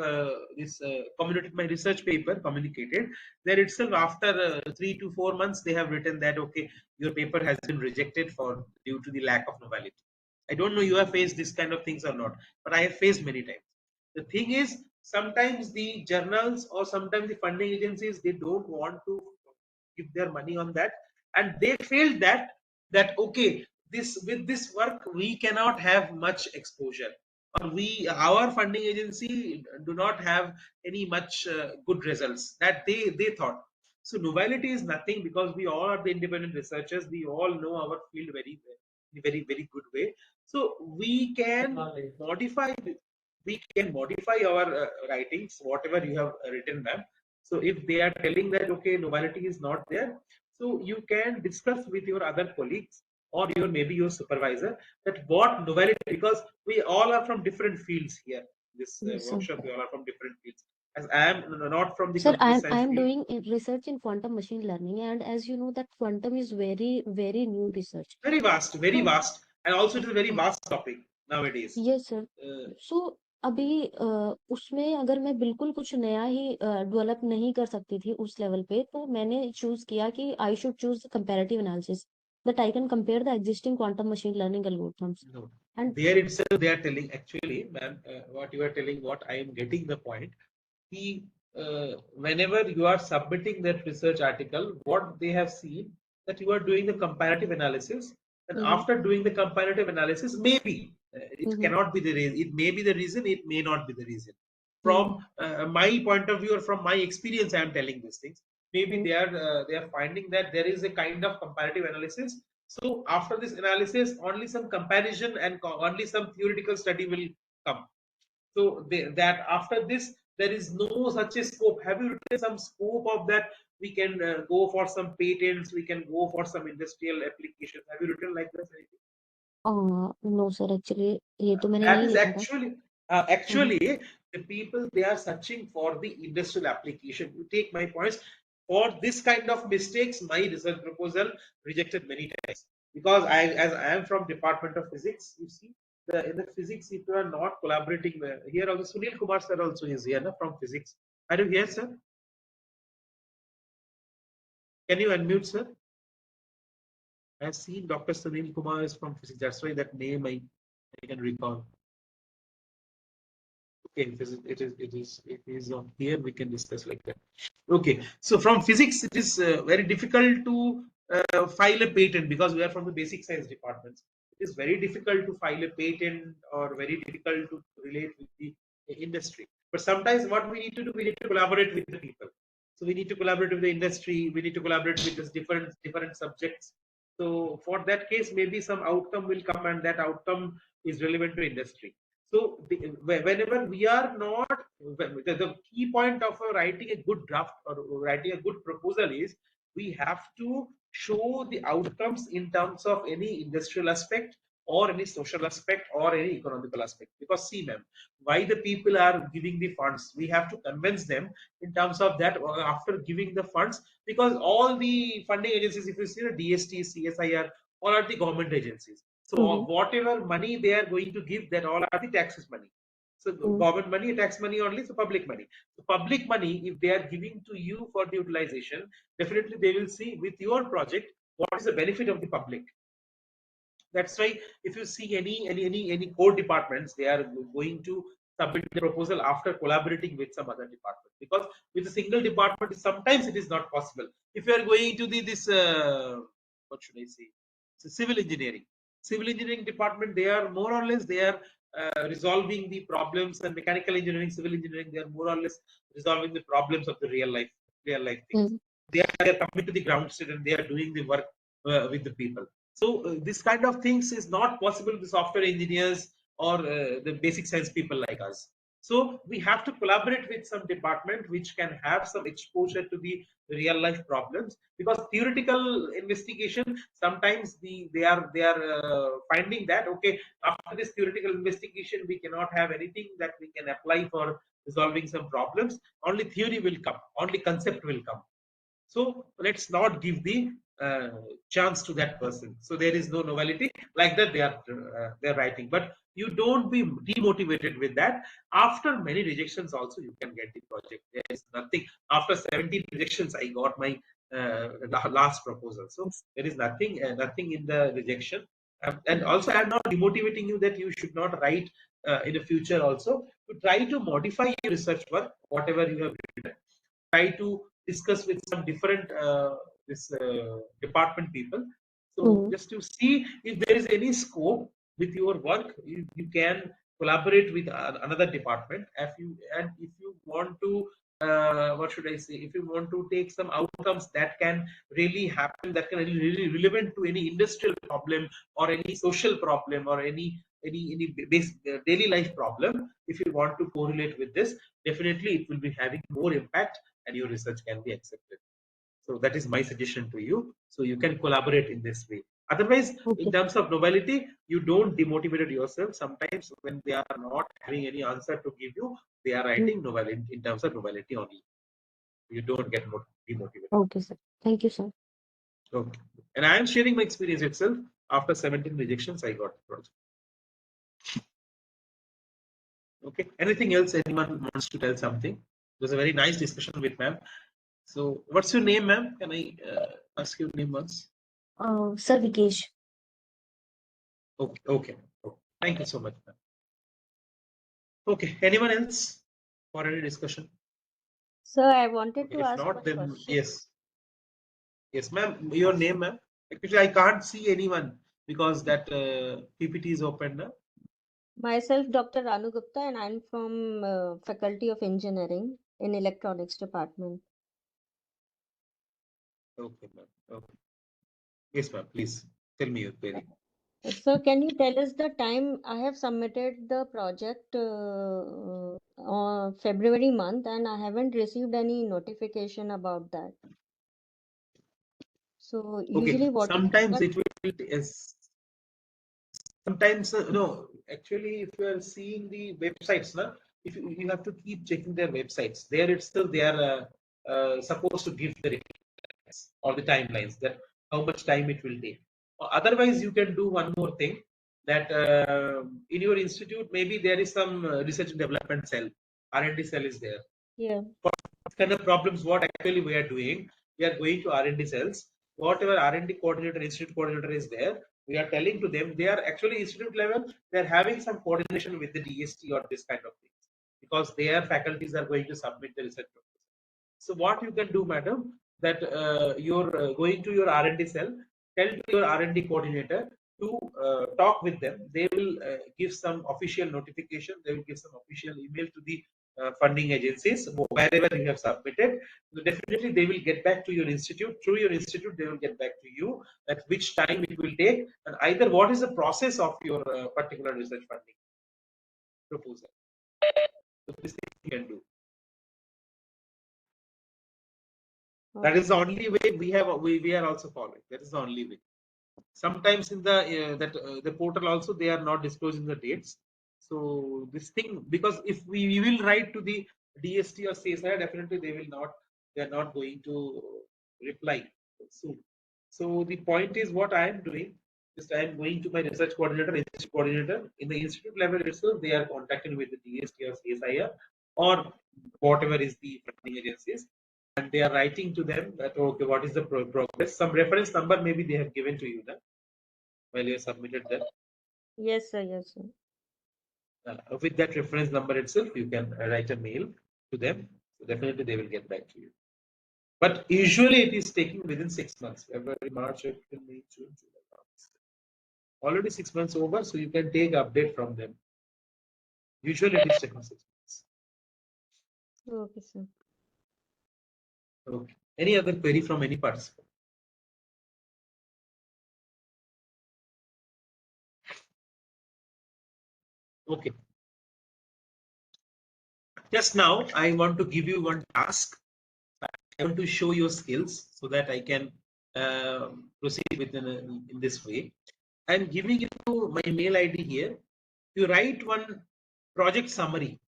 this communicated my research paper communicated there itself, after 3 to 4 months they have written that okay, your paper has been rejected for due to the lack of nobility. I don't know you have faced this kind of things or not, but I have faced many times. The thing is, sometimes the journals or sometimes the funding agencies, they don't want to give their money on that, and they feel that okay, this with this work we cannot have much exposure, or our funding agency do not have any much good results that they thought. So novelty is nothing, because we all are the independent researchers, we all know our field very good way. So we can modify our writings, whatever you have written, ma'am. So if they are telling that okay, novelty is not there, so you can discuss with your other colleagues or your maybe your supervisor that what novelty, because we all are from different fields here. This yes, sir. workshop, we all are from different fields. As I am not from the Sir, computer I science am field. doing research in quantum machine learning, and as you know that quantum is very new research. Very vast, So and also it is a very vast topic. nowadays. Yes sir. So अभी उसमें अगर मैं बिल्कुल कुछ नया ही develop नहीं कर सकती थी उस लेवल पे, तो मैंने चूज किया कि I should choose comparative analysis that I can compare the existing quantum machine learning algorithms No. And There itself they are telling, actually, ma'am, what you are telling, what I am getting the point. He, whenever you are submitting that research article, what they have seen that you are doing the comparative analysis, and after doing the comparative analysis, maybe it cannot be the reason. It may be the reason. It may not be the reason. From my point of view or from my experience, I am telling these things. Maybe they are finding that there is a kind of comparative analysis. So after this analysis, only some comparison and only some theoretical study will come. So that after this, there is no such a scope. Have you written some scope of that? We can go for some patents. We can go for some industrial applications. Have you written like this? No sir, actually ये तो मैंने That नहीं is लिखा था। actually the people, they are searching for the industrial application. You take my points. For this kind of mistakes, my research proposal rejected many times, because as I am from Department of Physics, you see, in the physics, if you are not collaborating here, also Sunil Kumar sir also is here, no, from physics. Are you here, sir? Can you unmute, sir? I have seen Dr. Sunil Kumar is from physics. That's why that name I can recall. Okay, it is on here, we can discuss like that. Okay, so from physics, it is very difficult to file a patent, because we are from the basic science departments. It is very difficult to file a patent, or very difficult to relate with the industry. But sometimes what we need to do, we need to collaborate with the people. So we need to collaborate with the industry. We need to collaborate with this different subjects. So for that case, maybe some outcome will come, and that outcome is relevant to industry. So whenever we are not, the key point of writing a good draft or writing a good proposal is, we have to show the outcomes in terms of any industrial aspect, or any social aspect, or any economical aspect. Because see, ma'am, why the people are giving the funds, we have to convince them in terms of that after giving the funds, because all the funding agencies, if you see the DST, CSIR, all are the government agencies. So whatever money they are going to give, that all are the taxes money. So government money, tax money only, so public money. So public money, if they are giving to you for the utilization, definitely they will see with your project what is the benefit of the public. That's why if you see any core departments, they are going to submit the proposal after collaborating with some other department, because with a single department sometimes it is not possible. If you are going to this what should I say, so civil engineering department, they are more or less, they are resolving the problems, and mechanical engineering, civil engineering, they are more or less resolving the problems of the real life things. They are coming to the ground state, and they are doing the work with the people. So this kind of things is not possible with software engineers, or the basic science people like us. So we have to collaborate with some department which can have some exposure to the real life problems, because theoretical investigation, sometimes they are finding that, okay, after this theoretical investigation, we cannot have anything that we can apply for resolving some problems. Only theory will come, only concept will come. So let's not give the chance to that person. So there is no novelty like that. They're writing, but you don't be demotivated with that. After many rejections, also you can get the project. There is nothing. After 17 rejections, I got my last proposal. So there is nothing in the rejection. And also, I'm not demotivating you that you should not write in the future. Also, to try to modify your research work, whatever you have written. Try to discuss with some different department people. So just to see if there is any scope with your work, you can collaborate with another department. If you want to, what should I say? If you want to take some outcomes that can really happen, that can be really relevant to any industrial problem, or any social problem, or any basic daily life problem, if you want to correlate with this, definitely it will be having more impact, and your research can be accepted. So that is my suggestion to you. So you can collaborate in this way. Otherwise, in terms of novelty, you don't demotivate yourself. Sometimes when they are not having any answer to give you, they are writing novelty in terms of novelty only. You don't get demotivated. Okay, sir. Thank you, sir. Okay. And I am sharing my experience itself. After 17 rejections, I got the project. Okay. Anything else? Anyone wants to tell something? It was a very nice discussion with ma'am. So, what's your name, ma'am? Can I ask your name once? Sir Vikesh. Okay. Okay. Okay. Thank you so much, ma'am. Okay. Anyone else for any discussion? Sir, I wanted Okay. to If ask not, one then question. yes. Yes, ma'am. Your name, ma'am? Actually, I can't see anyone because that PPT is open now. Myself, Dr. Ranu Gupta, and I'm from Faculty of Engineering in Electronics Department. Okay, ma'am. Okay. Yes, ma'am. Please tell me your query. So, can you tell us the time? I have submitted the project on February month, and I haven't received any notification about that. So, usually, Okay. what is Sometimes the it will. Yes. Sometimes no. Actually, if you are seeing the websites, now if you have to keep checking their websites. There itself, they are supposed to give the or the timelines that how much time it will take. Otherwise, you can do one more thing that in your institute maybe there is some research and development cell, R&D cell is there. yeah. For kind of problems, what actually we are doing, we are going to R&D cells. Whatever R&D coordinator, institute coordinator is there, we are telling to them they are actually institute level. They are having some coordination with the DST or this kind of things because their faculties are going to submit the research proposal. So what you can do, madam, that you're going to your R&D cell, tell to your R&D coordinator to talk with them. They will give some official notification. They will give some official email to the funding agencies wherever you have submitted. So definitely, they will get back to your institute. Through your institute, they will get back to you at which time it will take, and either what is the process of your particular research funding proposal. So this thing you can do. That is the only way we are also following. That is the only way. Sometimes in the the portal also they are not disclosing the dates. So this thing, because if we will write to the DST or CSI, definitely they are not going to reply soon. So the point is what I am doing. Just I am going to my research coordinator, institute coordinator in the institute level itself. They are contacting with the DST or CSIR or whatever is the funding agencies, and they are writing to them that okay, what is the progress? Some reference number maybe they have given to you then while you have submitted that. Yes, sir. Yes, sir. With that reference number itself, you can write a mail to them. So definitely they will get back to you. But usually it is taking within 6 months. February, March, April, May, June, July, August. Already 6 months over, so you can take update from them. Usually it is taking 6 months. Okay, sir. Okay. Any other query from any participant? Okay. Just now, I want to give you one task. I want to show your skills so that I can proceed in this way. I'm giving you my mail ID here. You write one project summary.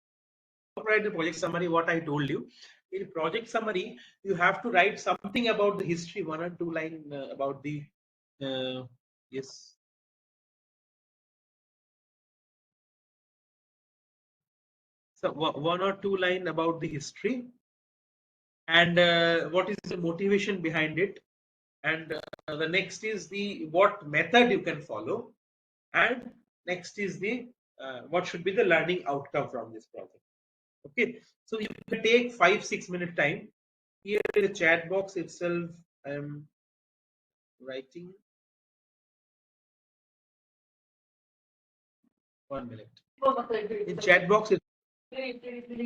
Write the project summary, what I told you. In project summary, you have to write something about the history, 1 or 2 line about the, yes. So 1 or 2 line about the history and what is the motivation behind it. And the next is the what method you can follow, and next is the what should be the learning outcome from this project. Okay, so you can take 5-6 minute time. Here in the chat box itself, I am writing. 1 minute. In chat box, I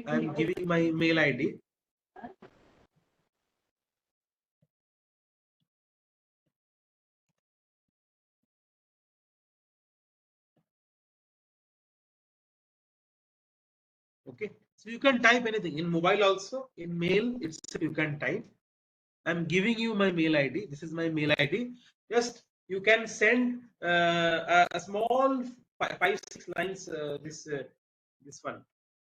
am giving my mail ID. Okay, so you can type anything in mobile also, in mail itself you can type. I'm giving you my mail ID. This is my mail ID. Just you can send a small 5-6 lines. This one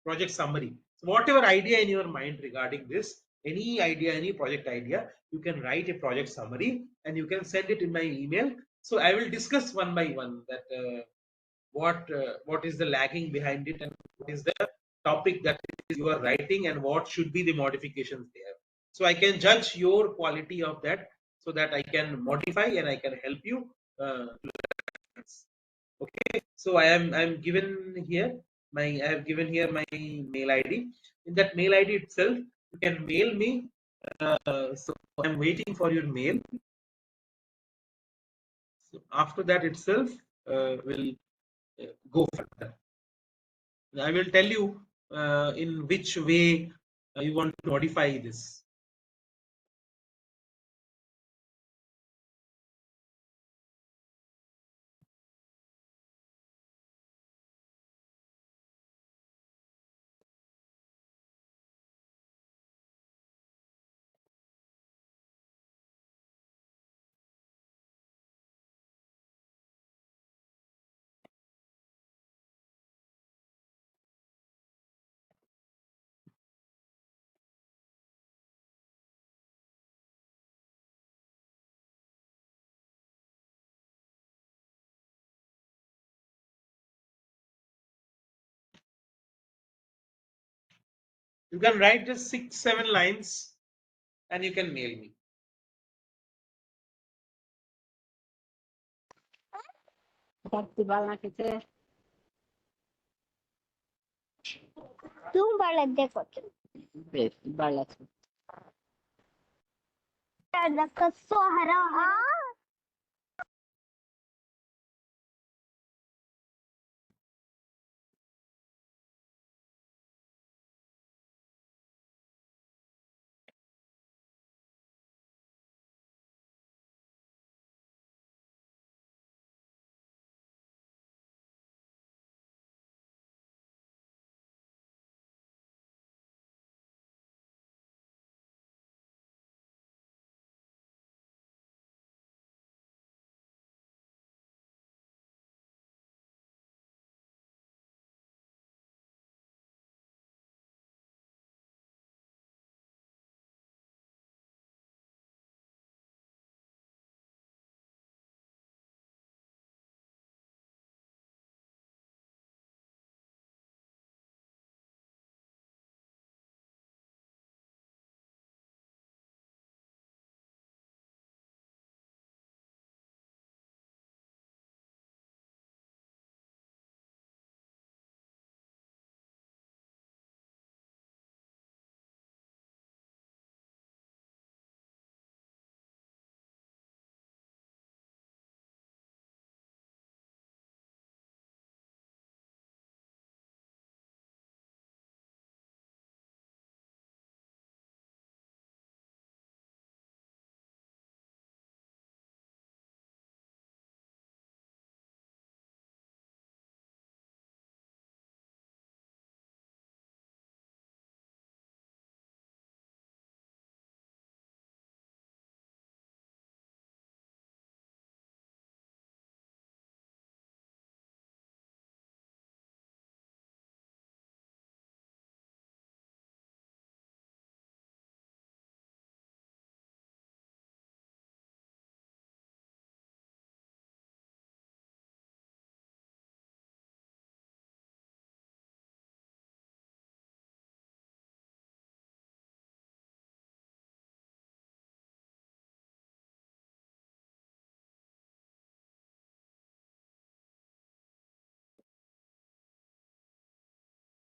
project summary. So whatever idea in your mind regarding this, any idea, any project idea, you can write a project summary and you can send it in my email. So I will discuss one by one that what is the lagging behind it, and what is the topic that you are writing, and what should be the modifications there. So I can judge your quality of that, so that I can modify and I can help you. Okay, so I'm given here I have given here my mail ID. In that mail ID itself, you can mail me. So I'm waiting for your mail. So after that itself, we'll go further. I will tell you in which way you want to modify this. You can write just 6-7 lines and you can mail me.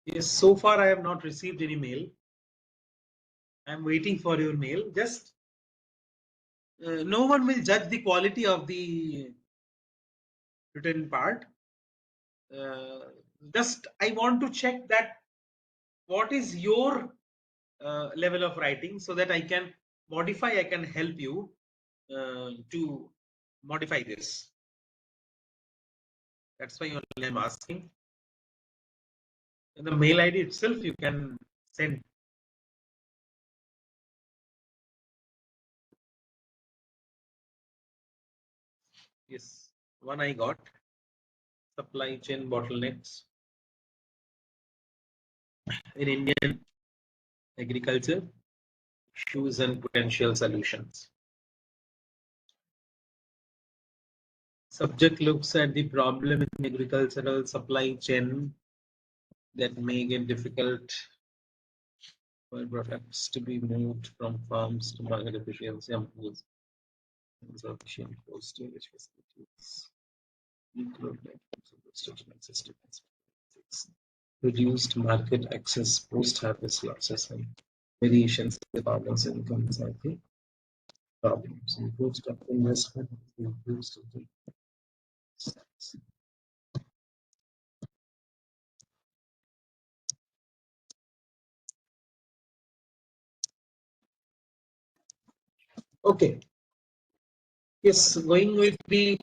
Yes, so far I have not received any mail. I'm waiting for your mail. Just no one will judge the quality of the written part. Just I want to check that what is your level of writing, so that I can modify, I can help you to modify this. That's why only I'm asking. In the mail ID itself, you can send. Yes, one I got. Supply chain bottlenecks in Indian agriculture, issues and potential solutions. Subject looks at the problem in agricultural supply chain that make it difficult for products to be moved from farms to market efficiency improves insufficient cold storage facilities, include construction systems, reduced market access, post-harvest losses, and variations in the farmers' incomes are the problems. Improved stock investment, improved okay. Yes, going with the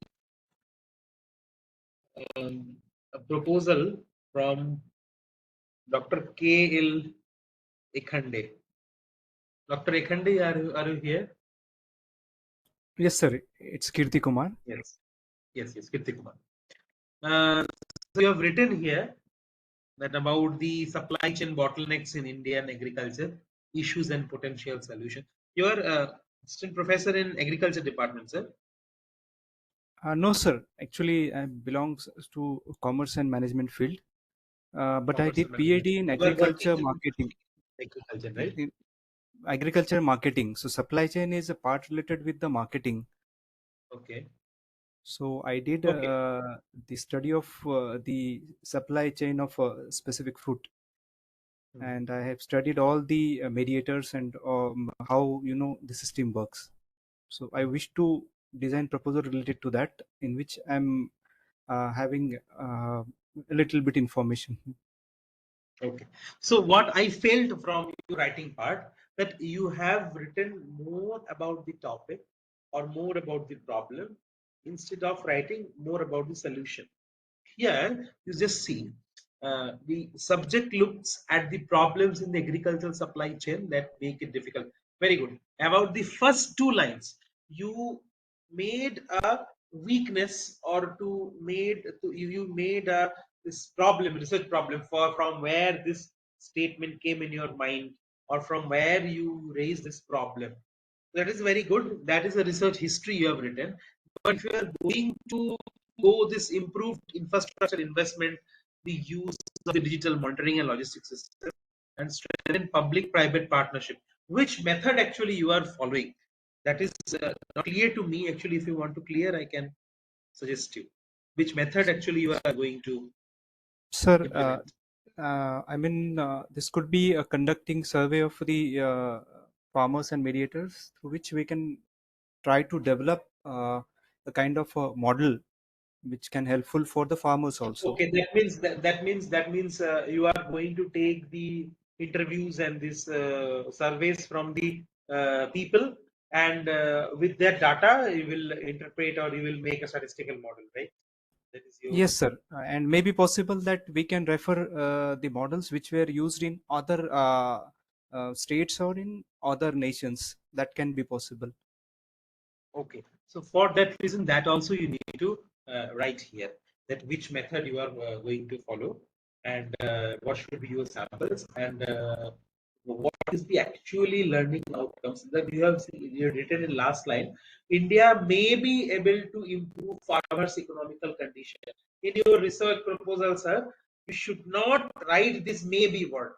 a proposal from Dr. K.L. Ekhande. Dr. Ekhande, are you here? Yes, sir. It's Kirti Kumar. Yes. Yes, Kirti Kumar. So you have written here that about the supply chain bottlenecks in Indian agriculture, issues and potential solution. You are assistant professor in agriculture department, sir? No, sir. Actually, I belongs to commerce and management field. But I Commerce did and PhD management. in You are working agriculture in marketing. agriculture, right? In agriculture marketing. So supply chain is a part related with the marketing. Okay. So I did Okay. the study of the supply chain of specific fruit, and I have studied all the mediators and how the system works. So I wish to design proposal related to that, in which I'm having a little bit information. Okay. So what I felt from your writing part, that you have written more about the topic or more about the problem instead of writing more about the solution. Here you just see the subject looks at the problems in the agricultural supply chain that make it difficult. Very good. About the first two lines, you made a weakness or you made a this problem, research problem for from where this statement came in your mind or from where you raised this problem. That is very good. That is a research history you have written. But if you are going to go this improved infrastructure investment, the use of the digital monitoring and logistics system, and strengthen public-private partnership, which method actually you are following? That is not clear to me. Actually, if you want to clear, I can suggest you which method actually you are going to Sir, implement. I mean, this could be a conducting survey of the farmers and mediators, through which we can try to develop a kind of a model which can helpful for the farmers also. Okay, that means you are going to take the interviews and these surveys from the people, and with that data, you will interpret or you will make a statistical model, right? That is your Yes, sir. And maybe possible that we can refer the models which were used in other states or in other nations. That can be possible. okay. So for that reason, that also you need to write here that which method you are going to follow, and what should be your samples, and what is the actually learning outcomes that you have written in last line. India may be able to improve farmers' economical condition. In your research proposal, sir, you should not write this maybe word.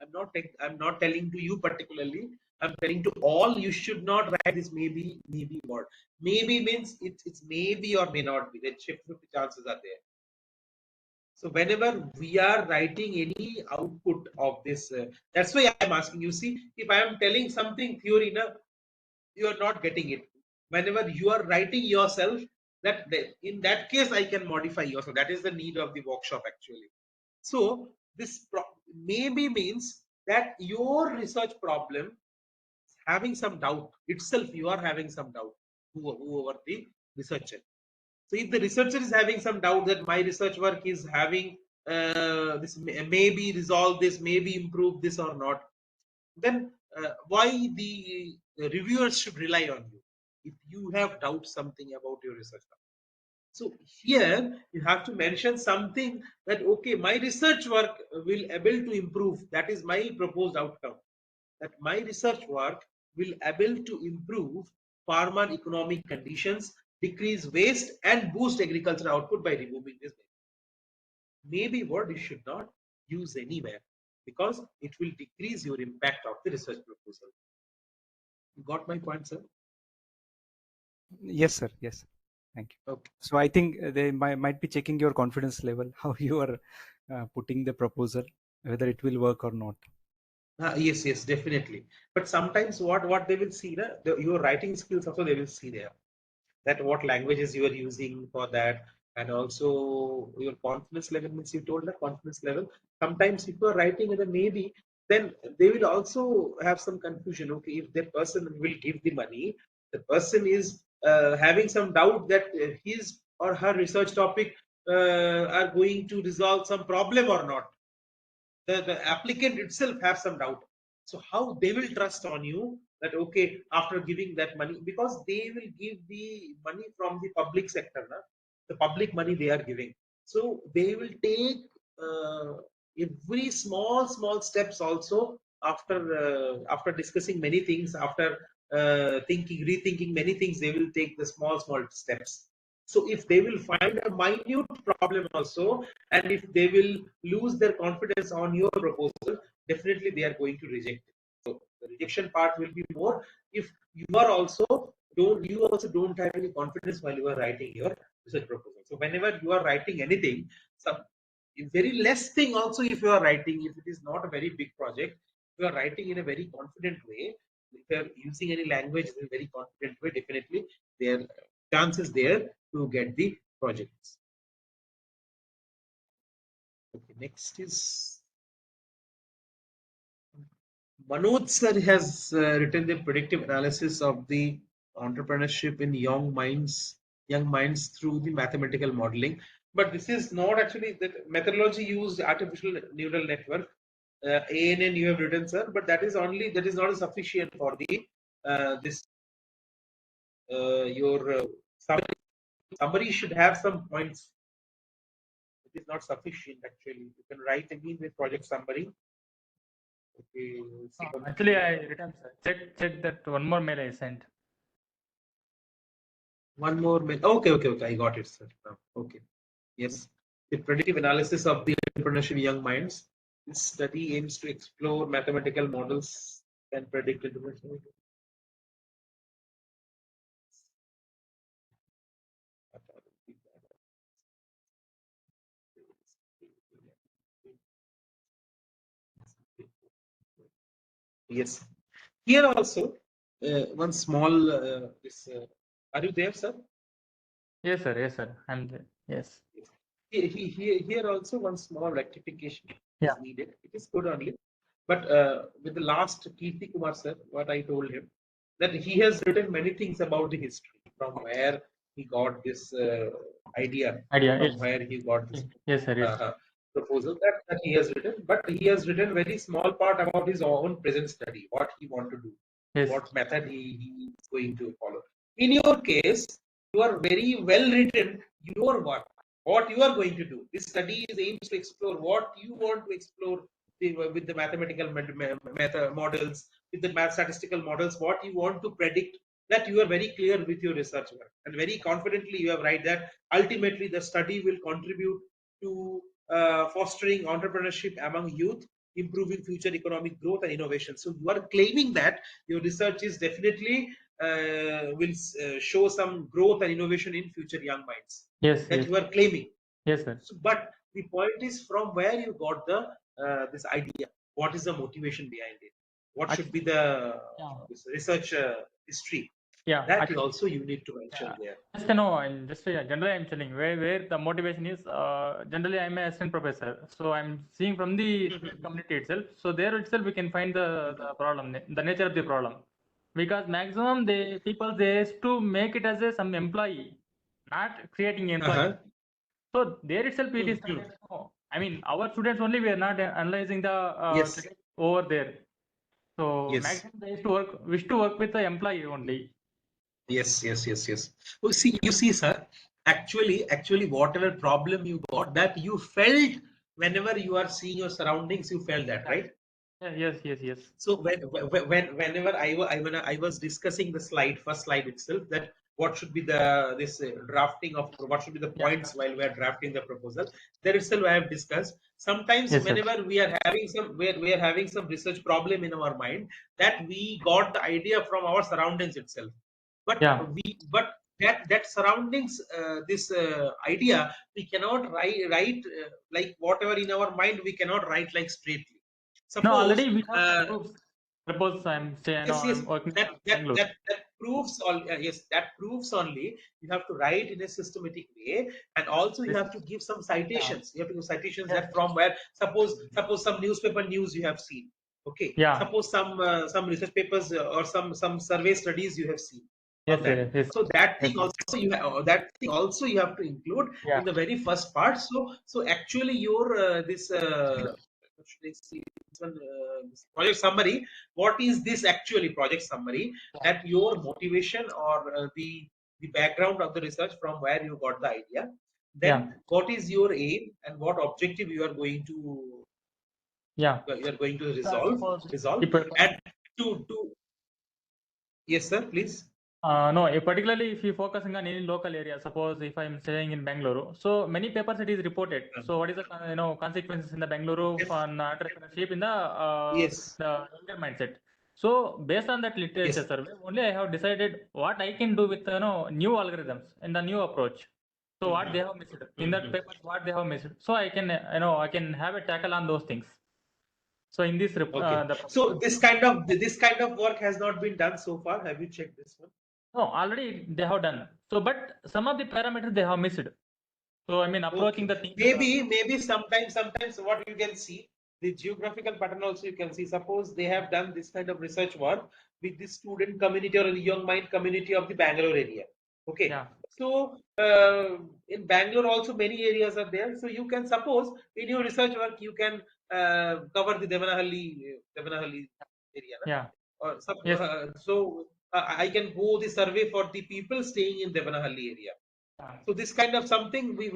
I'm not telling to you particularly. I'm telling to all. You should not write this maybe word. Maybe means it's maybe or may not be. That 50 chances are there. So whenever we are writing any output of this, that's why I'm asking you. See, if I am telling something theory, na, you are not getting it. Whenever you are writing yourself, in that case I can modify yourself. That is the need of the workshop actually. So this maybe means that your research problem having some doubt itself. You are having some doubt whoever the researcher. So if the researcher is having some doubt that my research work is having this maybe resolve this, maybe improve this or not, then why the reviewers should rely on you if you have doubt something about your research? So here you have to mention something that okay, my research work will able to improve. That is my proposed outcome. That my research work will able to improve farmer economic conditions decrease waste and boost agriculture output by removing this. Maybe word you should not use anywhere because it will decrease your impact of the research proposal. You got my point, sir? Yes, sir. Yes. Thank you. Okay. So I think they might be checking your confidence level, how you are putting the proposal, whether it will work or not. Yes, yes, definitely. But sometimes what they will see, your writing skills also they will see there. That what languages you are using for that, and also your confidence level, means you told the confidence level. Sometimes if you are writing in a maybe, then they will also have some confusion. Okay, if that person will give the money, the person is having some doubt that his or her research topic are going to resolve some problem or not. The applicant itself have some doubt. So how they will trust on you that okay, after giving that money, because they will give the money from the public sector, the public money they are giving. So they will take every small steps also after discussing many things, after rethinking many things, they will take the small steps. So if they will find a minute problem also, and if they will lose their confidence on your proposal, definitely they are going to reject it. So the rejection part will be more if you also don't have any confidence while you are writing your research proposal. So whenever you are writing anything, some very less thing also, if you are writing, if it is not a very big project, you are writing in a very confident way, if you are using any language in a very confident way, definitely there chances there to get the projects. Okay, next is Manoj sir has written the predictive analysis of the entrepreneurship in young minds through the mathematical modeling. But this is not actually the methodology used artificial neural network. ANN you have written, sir, but that is not sufficient for the this your summary should have some points. It is not sufficient actually. You can write again with project summary. Okay, actually, I returned, sir. Check that one more mail I sent. One more mail. Okay. I got it, sir. Okay. Yes. The predictive analysis of the entrepreneurship young minds. This study aims to explore mathematical models and predict entrepreneurship. Yes. Here also, one small. Are you there, sir? Yes, sir. Yes, sir. I'm there. Yes. Here also one small rectification Yeah. is needed. It is good only, but with the last Kirti Kumar sir, what I told him, that he has written many things about the history, from where he got this idea, from Yes. where he got this Yes, sir. Yes. proposal that he has written, but he has written very small part about his own present study, what he want to do, Yes. what method he is going to follow. In your case, you are very well written your work, what you are going to do. This study is aims to explore what you want to explore with the mathematical models, with the statistical models, what you want to predict. That you are very clear with your research work, and very confidently you have write that ultimately the study will contribute to fostering entrepreneurship among youth, improving future economic growth and innovation. So you are claiming that your research is definitely will show some growth and innovation in future young minds. Yes. That Yes. you are claiming. Yes, sir. So, but the point is from where you got the this idea. What is the motivation behind it? What should be the this research history? Yeah. That also you need to mention there. Just generally I'm telling where the motivation is. Generally I'm an assistant professor, so I'm seeing from the community itself. So there itself we can find the problem, the nature of the problem, because maximum people used to make it as some employee, not creating employee. So there itself it is. I mean, our students only, we are not analyzing the Yes. over there. So Yes. maximum they used to wish to work with the employee only. Yes. Oh, you see, sir. Actually, whatever problem you got, that you felt whenever you are seeing your surroundings, you felt that, right? Yes. So whenever I was discussing the first slide itself, that what should be this drafting of what should be the points while we are drafting the proposal. There itself I have discussed. Sometimes Yes, sir. whenever we are having we are having some research problem in our mind, that we got the idea from our surroundings itself, but Yeah. that surroundings this idea we cannot write like whatever in our mind, we cannot write like straightly. No, Suppose already we have proofs. Suppose I'm saying, yes, yes, I'm working that in that Bangalore. that proves all yes, that proves only you have to write in a systematic way, and also you have to give some citations. You have to give citations that from where, suppose some newspaper news you have seen, okay, Yeah. suppose some research papers or some survey studies you have seen Yes, on that. sir. Yes. So that thing Yes. also you have to include Yeah. in the very first part. So actually your this what should I say, this one, this project summary, what is this actually project summary, that your motivation or the background of the research from where you got the idea, then Yeah. what is your aim and what objective you are going to Yeah. resolve Suppose and to yes sir, please. No, particularly if you focusing on any local area, suppose if I'm staying in Bangalore, so many papers it is reported. So what is the consequences in the Bangalore Yes. for entrepreneurship in the Yes. younger mindset? So based on that literature Yes. survey, only I have decided what I can do with new algorithms and the new approach. So what they have missed in that paper, what they have missed. So I can I can have a tackle on those things. So in this Okay. So this kind of work has not been done so far. Have you checked this one? no, already they have done. So, but some of the parameters they have missed. So, I mean, approaching the thing. Maybe sometimes what you can see, the geographical pattern also you can see. Suppose they have done this kind of research work with the student community or the young mind community of the Bangalore area. Okay. Yeah. So in Bangalore also many areas are there. So you can suppose in your research work you can cover the Devanahalli area. Yeah. Or Yes. I can go the survey for the people staying in Devanahalli area. So this kind of something we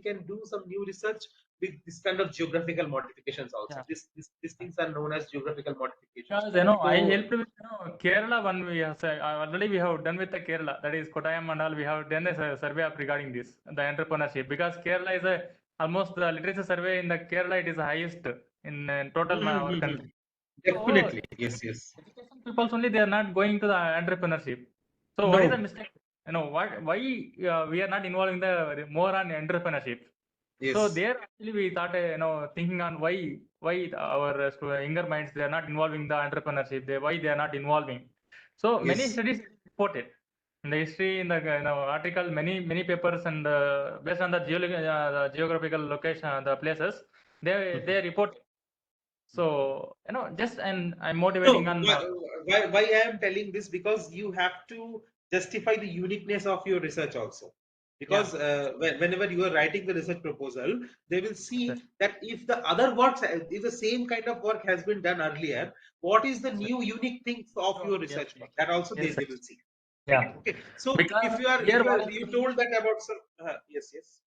can do some new research with this kind of geographical modifications also. Yeah. These things are known as geographical modifications. Because I helped with Kerala one. We have already we have done with the Kerala, that is Kottayam and all. We have done a survey of regarding this the entrepreneurship, because Kerala is almost the literature survey in the Kerala, it is the highest in total our country. Definitely, So, yes. education people only they are not going to the entrepreneurship. So what is the mistake? Why we are not involving the more on entrepreneurship? Yes. So there actually we thought thinking on why our younger minds they are not involving the entrepreneurship. Why they are not involving. So many studies reported in the history in the article, many papers, and based on the geographical location, the places they report. So just and I'm motivating on. Why I am telling this, because you have to justify the uniqueness of your research also. Because whenever you are writing the research proposal, they will see that if the other works, if the same kind of work has been done earlier, what is the new unique things of your research work? That also they will see. Yeah. Okay. So because if you told that about some yes. Please.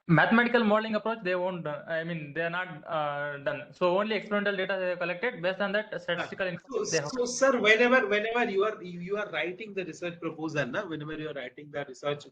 Mathematical modeling approach they won't I mean they are not done, so only experimental data they have collected. Based on that statistical information they have. So sir, whenever you are writing the research proposal, whenever you are writing the research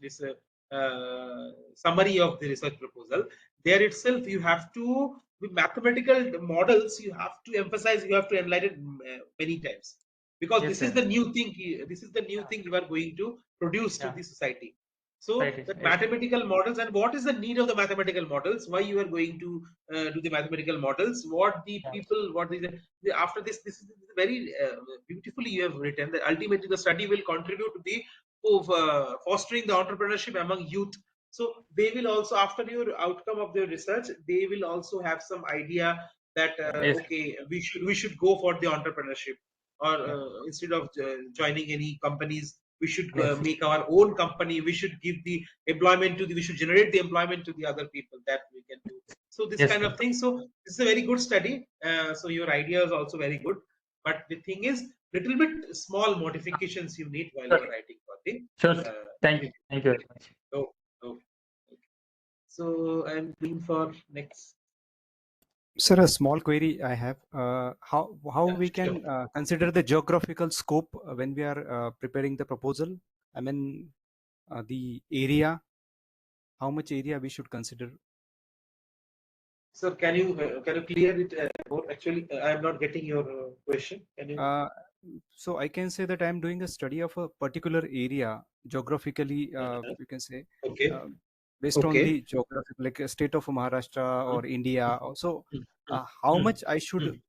summary of the research proposal, there itself you have to, with mathematical models, you have to emphasize, you have to enlighten many times, because Yes, this is the new thing. This is the new thing you are going to produce to the society. So that mathematical models, and what is the need of the mathematical models? Why you are going to do the mathematical models? What the people? What is after this? This is very beautifully you have written that ultimately the study will contribute to the fostering the entrepreneurship among youth. So they will also, after your outcome of their research, they will also have some idea that okay, we should go for the entrepreneurship, or instead of joining any companies, we should make our own company. We should give the employment to we should generate the employment to the other people that we can do. So this kind of thing. So this is a very good study. So your idea is also very good. But the thing is, little bit small modifications you need while you are writing for the. Thank you very much. Okay. So I'm going for next. Sir, a small query I have. How we can consider the geographical scope when we are preparing the proposal? I mean, the area, how much area we should consider. Sir, can you clear it more? Actually, I am not getting your question. Can you? So I can say that I am doing a study of a particular area geographically. You can say Okay. based on Okay. the geographic, like a state of Maharashtra or India. So how Mm. much I should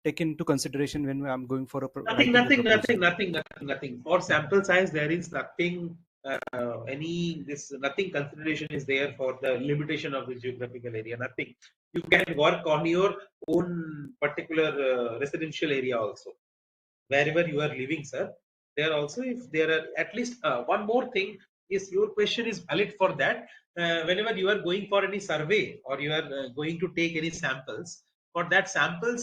take into consideration when I'm going for a Nothing, writing a proposal? nothing. For sample size, there is nothing. Nothing consideration is there for the limitation of the geographical area. Nothing. You can work on your own particular residential area also, wherever you are living, sir. There also, if there are at least one more thing, is your question is valid for that. Whenever you are going for any survey or you are going to take any samples, for that sample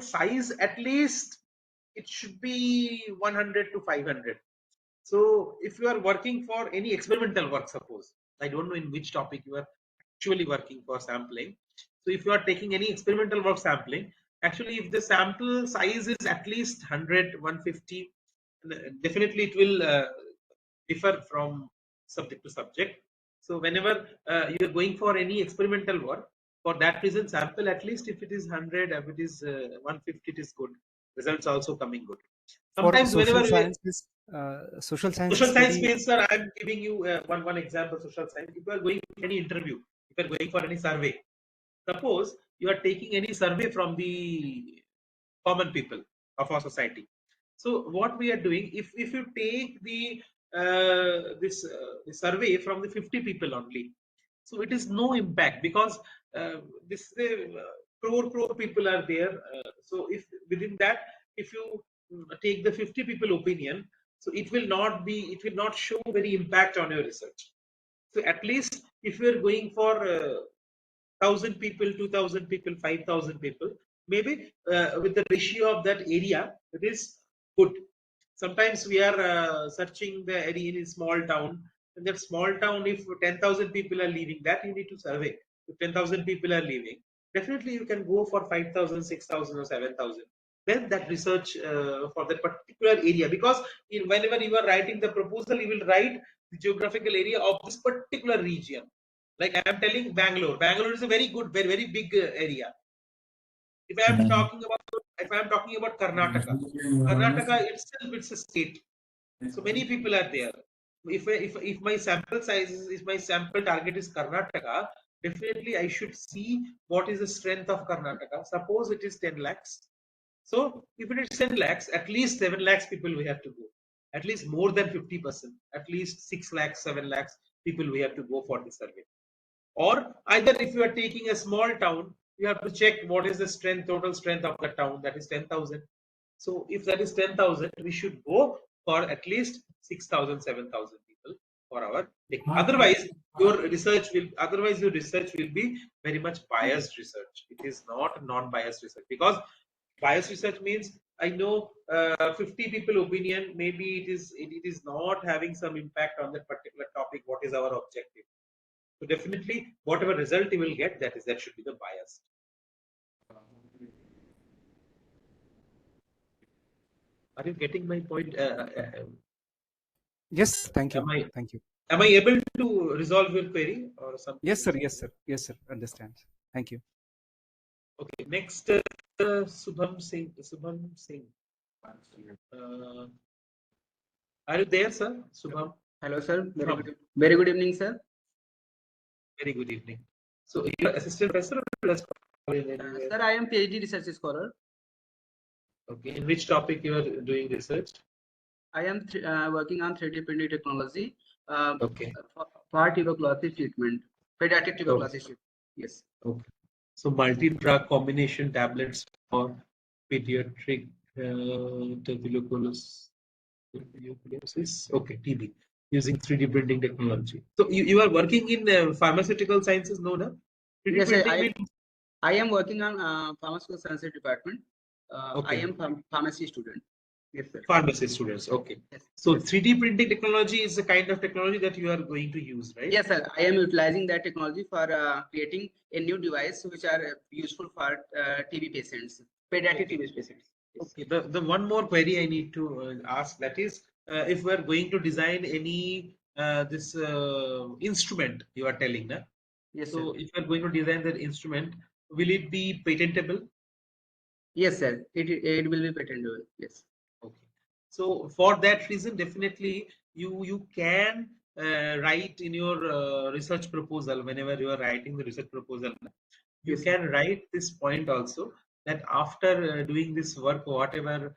size, at least it should be 100 to 500. So if you are working for any experimental work, suppose, I don't know in which topic you are actually working for sampling. So if you are taking any experimental work sampling, actually if the sample size is at least 100, 150, definitely it will differ from subject to subject. So whenever you are going for any experimental work, for that reason, sample at least if it is 100, if it is 150, it is good. Results also coming good. For Sometimes whenever social science social science study. means, sir, I am giving you one example. Social science. If you are going for any interview, if you are going for any survey, suppose you are taking any survey from the common people of our society. So what we are doing, if you take the survey from the 50 people only, so it is no impact because this crore people are there. So if within that, if you take the 50 people opinion, so it will not show very impact on your research. So at least if you are going for 1,000 people, 2,000 people, 5,000 people, maybe with the ratio of that area, it is good. Sometimes we are searching the area in a small town. In that small town, if 10,000 people are leaving, that you need to survey. If 10,000 people are leaving, definitely you can go for 5,000, 6,000 or 7,000. Then that research for that particular area, because whenever you are writing the proposal, you will write the geographical area of this particular region. Like I am telling Bangalore. Bangalore is a very good, very big area. If I am talking about Karnataka, Karnataka itself, it's a state. So many people are there. If my sample size if my sample target is Karnataka, definitely I should see what is the strength of Karnataka. Suppose it is 10 lakhs. So if it is 10 lakhs, at least 7 lakhs people we have to go. At least more than 50%. At least 6 lakhs, 7 lakhs people we have to go for the survey. Or either if you are taking a small town, you have to check what is the total strength of the town, that is 10,000. So if that is 10,000, we should go for at least 6,000, 7,000 people for our taking. Otherwise, your research will be very much biased research. It is not non-biased research, because biased research means I know 50 people opinion, maybe it is not having some impact on that particular topic. What is our objective? So definitely, whatever result you will get, that should be the bias. Are you getting my point? Yes, thank you. Thank you. Am I able to resolve your query or something? Yes, sir. Yes, sir. Yes, sir. Understand. Thank you. Okay. Next, Subham Singh. Are you there, sir? Subham. Hello, sir. Very good evening, sir. Very good evening. So, you are assistant professor or sir, I am PhD research scholar. Okay. In which topic you are doing research? I am working on 3D printing technology. Okay. For tuberculosis treatment, pediatric tuberculosis treatment. Yes. Okay. So multi-drug combination tablets for pediatric tuberculosis. Okay, TB, using 3D printing technology. So you are working in pharmaceutical sciences, no? 3D yes, printing I am working on pharmaceutical sciences department. Okay. I am pharmacy student. Yes, sir. Pharmacy students. Okay. Yes. So 3D printing technology is the kind of technology that you are going to use, right? Yes, sir. I am utilizing that technology for creating a new device which are useful for TB patients, pediatric TB patients. Okay. The one more query I need to ask, that is, if we are going to design any this instrument you are telling, na? Yes, So sir. if you are going to design that instrument, will it be patentable? Yes, sir. It will be patentable. Yes. Okay. So for that reason, definitely you can write in your research proposal, whenever you are writing the research proposal, you Yes, sir. can write this point also, that after doing this work, whatever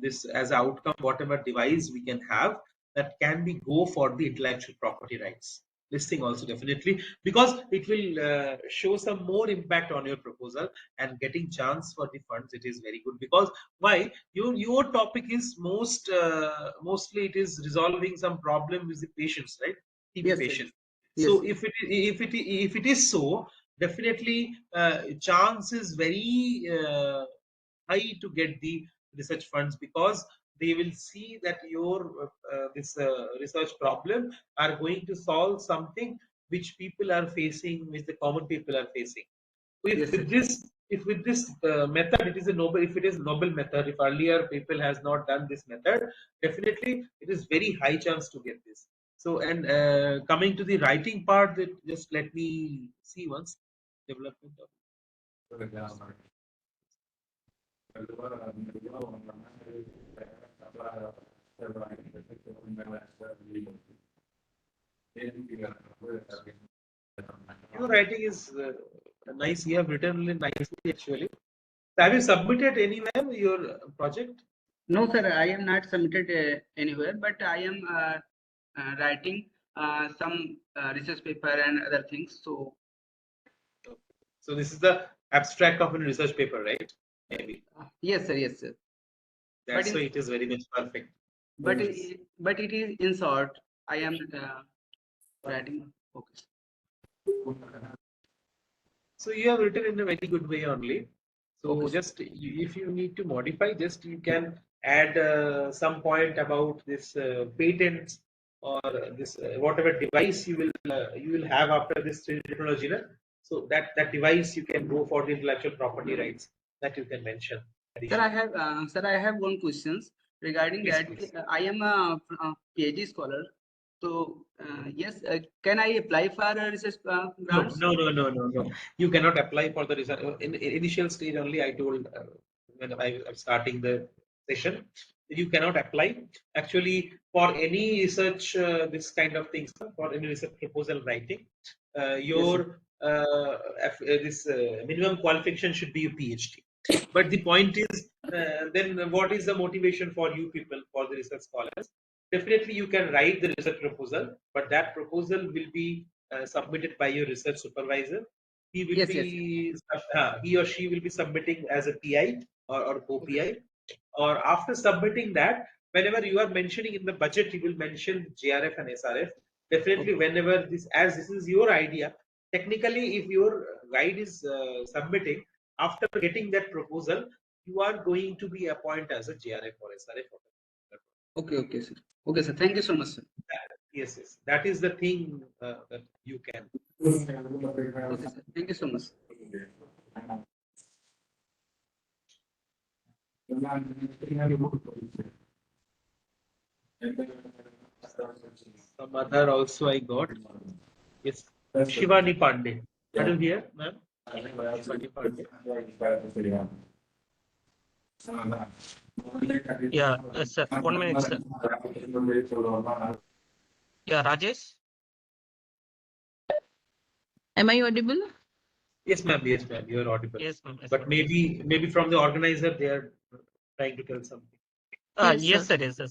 this as outcome, whatever device we can have, that can be go for the intellectual property rights. This thing also definitely, because it will show some more impact on your proposal, and getting chance for the funds, it is very good. Because why? Your topic is mostly it is resolving some problem with the patients, right? TB Yes, sir. patient. Yes, So sir. if it is so, definitely chance is very high to get the research funds, because they will see that your this research problem are going to solve something which people are facing, which the common people are facing. If Yes, with sir. this, if with this method, it is a noble, if it is noble method, if earlier people has not done this method, definitely it is very high chance to get this. So, and coming to the writing part, that just let me see once. Development of your writing is nice. You have written really nicely actually. Have you submitted anywhere your project? No, sir. I am not submitted anywhere, but I am writing some research paper and other things. So So this is the abstract of a research paper, right? Maybe yes, sir. Yes, sir. But that's why it is very much perfect. but it is in short. I am writing. Okay. So you have written in a very good way only. Okay, So sir. just if you need to modify, just you can add some point about this patents, or this whatever device you will have after this technology. Na? So that device you can go for the intellectual property rights, that you can mention. Additionally. Sir, I have one questions regarding Please, that. please. I am a PhD scholar. So yes, can I apply for research No, grants? no, no, no, no, no. You cannot apply for the research. In initial stage only, I told when I was starting the session, you cannot apply. Actually, for any research, this kind of things, for any research proposal writing, Yes, sir. your this minimum qualification should be a PhD. But the point is, then what is the motivation for you people, for the research scholars? Definitely, you can write the research proposal, but that proposal will be submitted by your research supervisor. He will Yes, yes, yes. be he or she will be submitting as a PI or Okay. co-PI. Or after submitting that, whenever you are mentioning in the budget, you will mention JRF and SRF. Definitely, Okay. whenever this, as this is your idea, technically, if your guide is submitting, after getting that proposal, you are going to be appointed as a JRF or SRF. Okay, okay, sir. Okay, sir. Thank you so much, sir. Yes, yes, that is the thing that you can. Okay, sir. Thank you so much. Some other also I got. Yes, Shivani Pandey. Are you here, ma'am? Shivani Pandey. Yeah, sir. 1 minute, sir. Yeah, Rajesh. Am I audible? Yes, ma'am. Yes, ma'am. You are audible. Yes, ma'am. Yes, But ma'am. maybe from the organizer they are trying to tell something. Yes, sir. Yes, sir.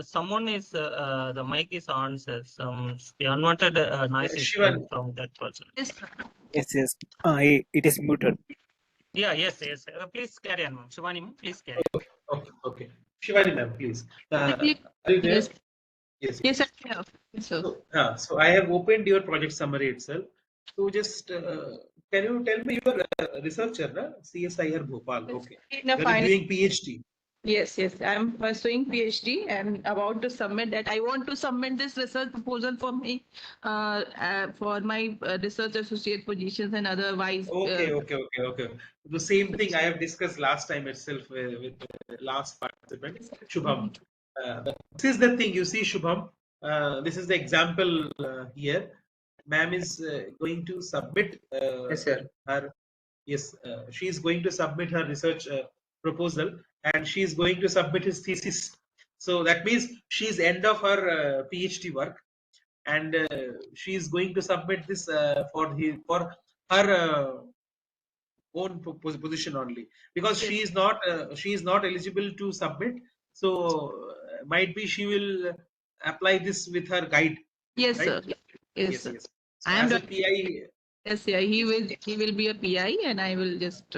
Someone is the mic is on, sir. Some the unwanted noise is coming Shivani. from that person. Yes. Yes, yes. It is muted. Yeah, yes, yes. Please carry on, ma'am. Shivani, ma'am, please carry on. Okay. Shivani, ma'am, please. Are you there? Yes. Yes. Yes, I have. Yes, sir. So I have opened your project summary itself. So just can you tell me your researcher, na? CSIR Bhopal. Okay. In a You are final. doing PhD. Yes, yes. I'm pursuing PhD and about to submit that. I want to submit this research proposal for me, for my research associate positions and otherwise. Okay. The same thing I have discussed last time itself with the last participant, Shubham. This is the thing, you see, Shubham. This is the example here. Ma'am is going to submit Yes, sir. her. Yes, she is going to submit her research proposal, and she is going to submit his thesis. So that means she is end of her PhD work, and she is going to submit this for her own position only, because she is not eligible to submit. So might be she will apply this with her guide, Yes, right? sir. Yes, Yes, sir. yes. So I am as a doing. PI, Yes, yeah, he will be a PI, and I will just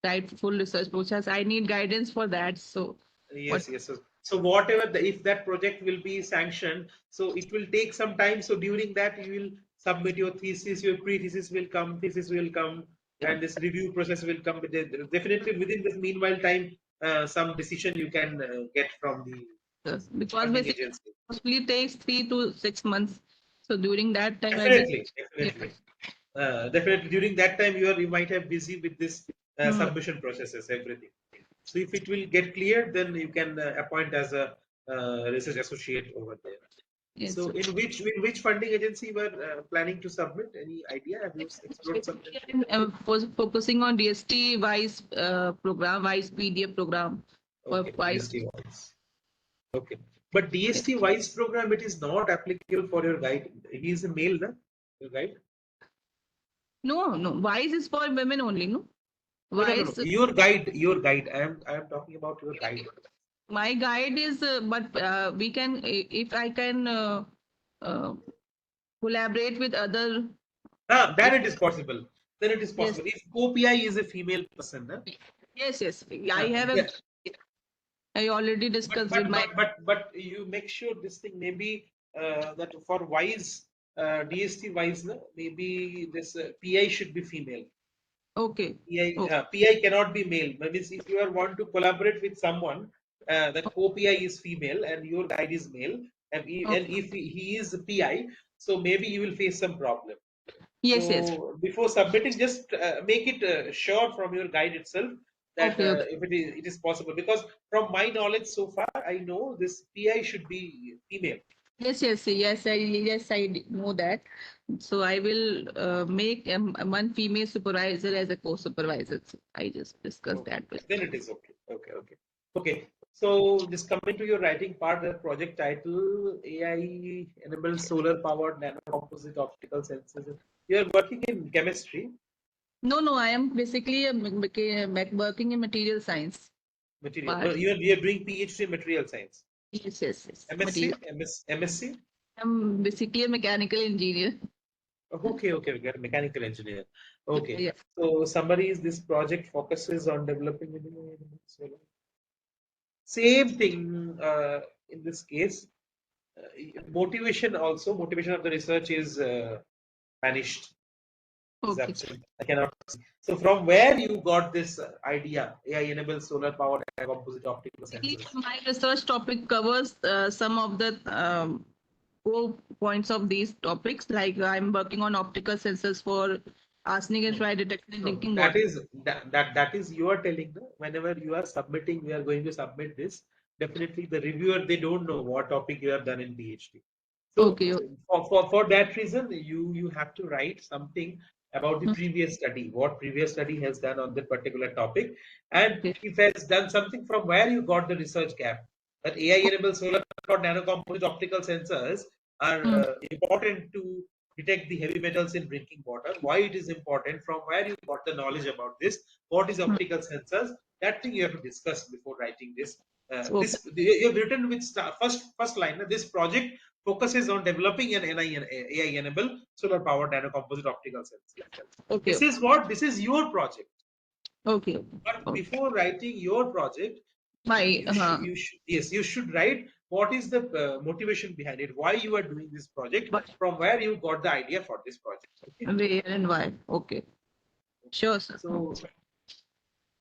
write full research process. I need guidance for that. So what? yes, yes. So whatever if that project will be sanctioned, so it will take some time. So during that you will submit your thesis, your pre-thesis will come, thesis will come, Yeah. and this review process will come. Definitely within this meanwhile time, some decision you can get from the Yes, because funding basically agency. mostly takes 3 to 6 months. So during that time, I just Definitely. Definitely during that time you might have busy with this Hmm. submission processes, everything. So if it will get cleared, then you can appoint as a research associate over there. Yes, So sir. in which funding agency you were planning to submit? Any idea? Have you explored something? I'm focusing on DST wise program, wise PDF program. Okay, Wise. DST wise. Okay, but DST wise program, it is not applicable for your guide. He is a male, na? Your guide. No, no. Wise is for women only, no? No, no, no, no. Wise. Your guide, your guide. I am talking about your guide. My guide is, but we can, if I can uh, collaborate with other. Then it is possible. Then it is Yes, possible. If co-PI is a female person, na? yes, yes. I have a. Yeah. I already discussed with my. But you make sure this thing maybe that for wise DST wise, na, maybe this PI should be female. Okay. PI cannot be male. That means if you are want to collaborate with someone, that co-PI is female and your guide is male, and if he is a PI, so maybe you will face some problem. Yes, yes. So before submitting, just make it sure from your guide itself that Okay. if it is possible. Because from my knowledge so far, I know this PI should be female. Yes, I know that. So I will make one female supervisor as a co-supervisor. So I just discussed that with. Then it is okay. Okay. So just coming to your writing part, the project title, AI enabled solar powered nano composite optical sensors. You are working in chemistry. No, I am basically working in material science. Material. Part. You are doing PhD in material science. Yes. MSc. MSc. I'm basically a mechanical engineer. Okay, we got a mechanical engineer. Okay. Yeah. So summary is this project focuses on developing solar. Same thing in this case. Motivation of the research is vanished. Is Okay. absent. I cannot see. So from where you got this idea? AI enabled solar powered composite optical sensors. My research topic covers some of the core points of these topics. Like I'm working on optical sensors for arsenic and fluoride detection in drinking That water. is that is you are telling, whenever you are submitting, we are going to submit this. Definitely the reviewer, they don't know what topic you have done in PhD. So Okay. for that reason, you have to write something about the previous study, what previous study has done on that particular topic, and if has done something from where you got the research gap. That AI enabled solar powered nanocomposite optical sensors are important to detect the heavy metals in drinking water. Why it is important? From where you got the knowledge about this? What is optical sensors? That thing you have to discuss before writing this. You have written with first line. This project focuses on developing an AI enabled solar powered nanocomposite optical sensor. Okay. This is your project. Okay. But before writing your project, you should write what is the motivation behind it, why you are doing this project, from where you got the idea for this project. Okay? Where and why? Okay. Sure, sir.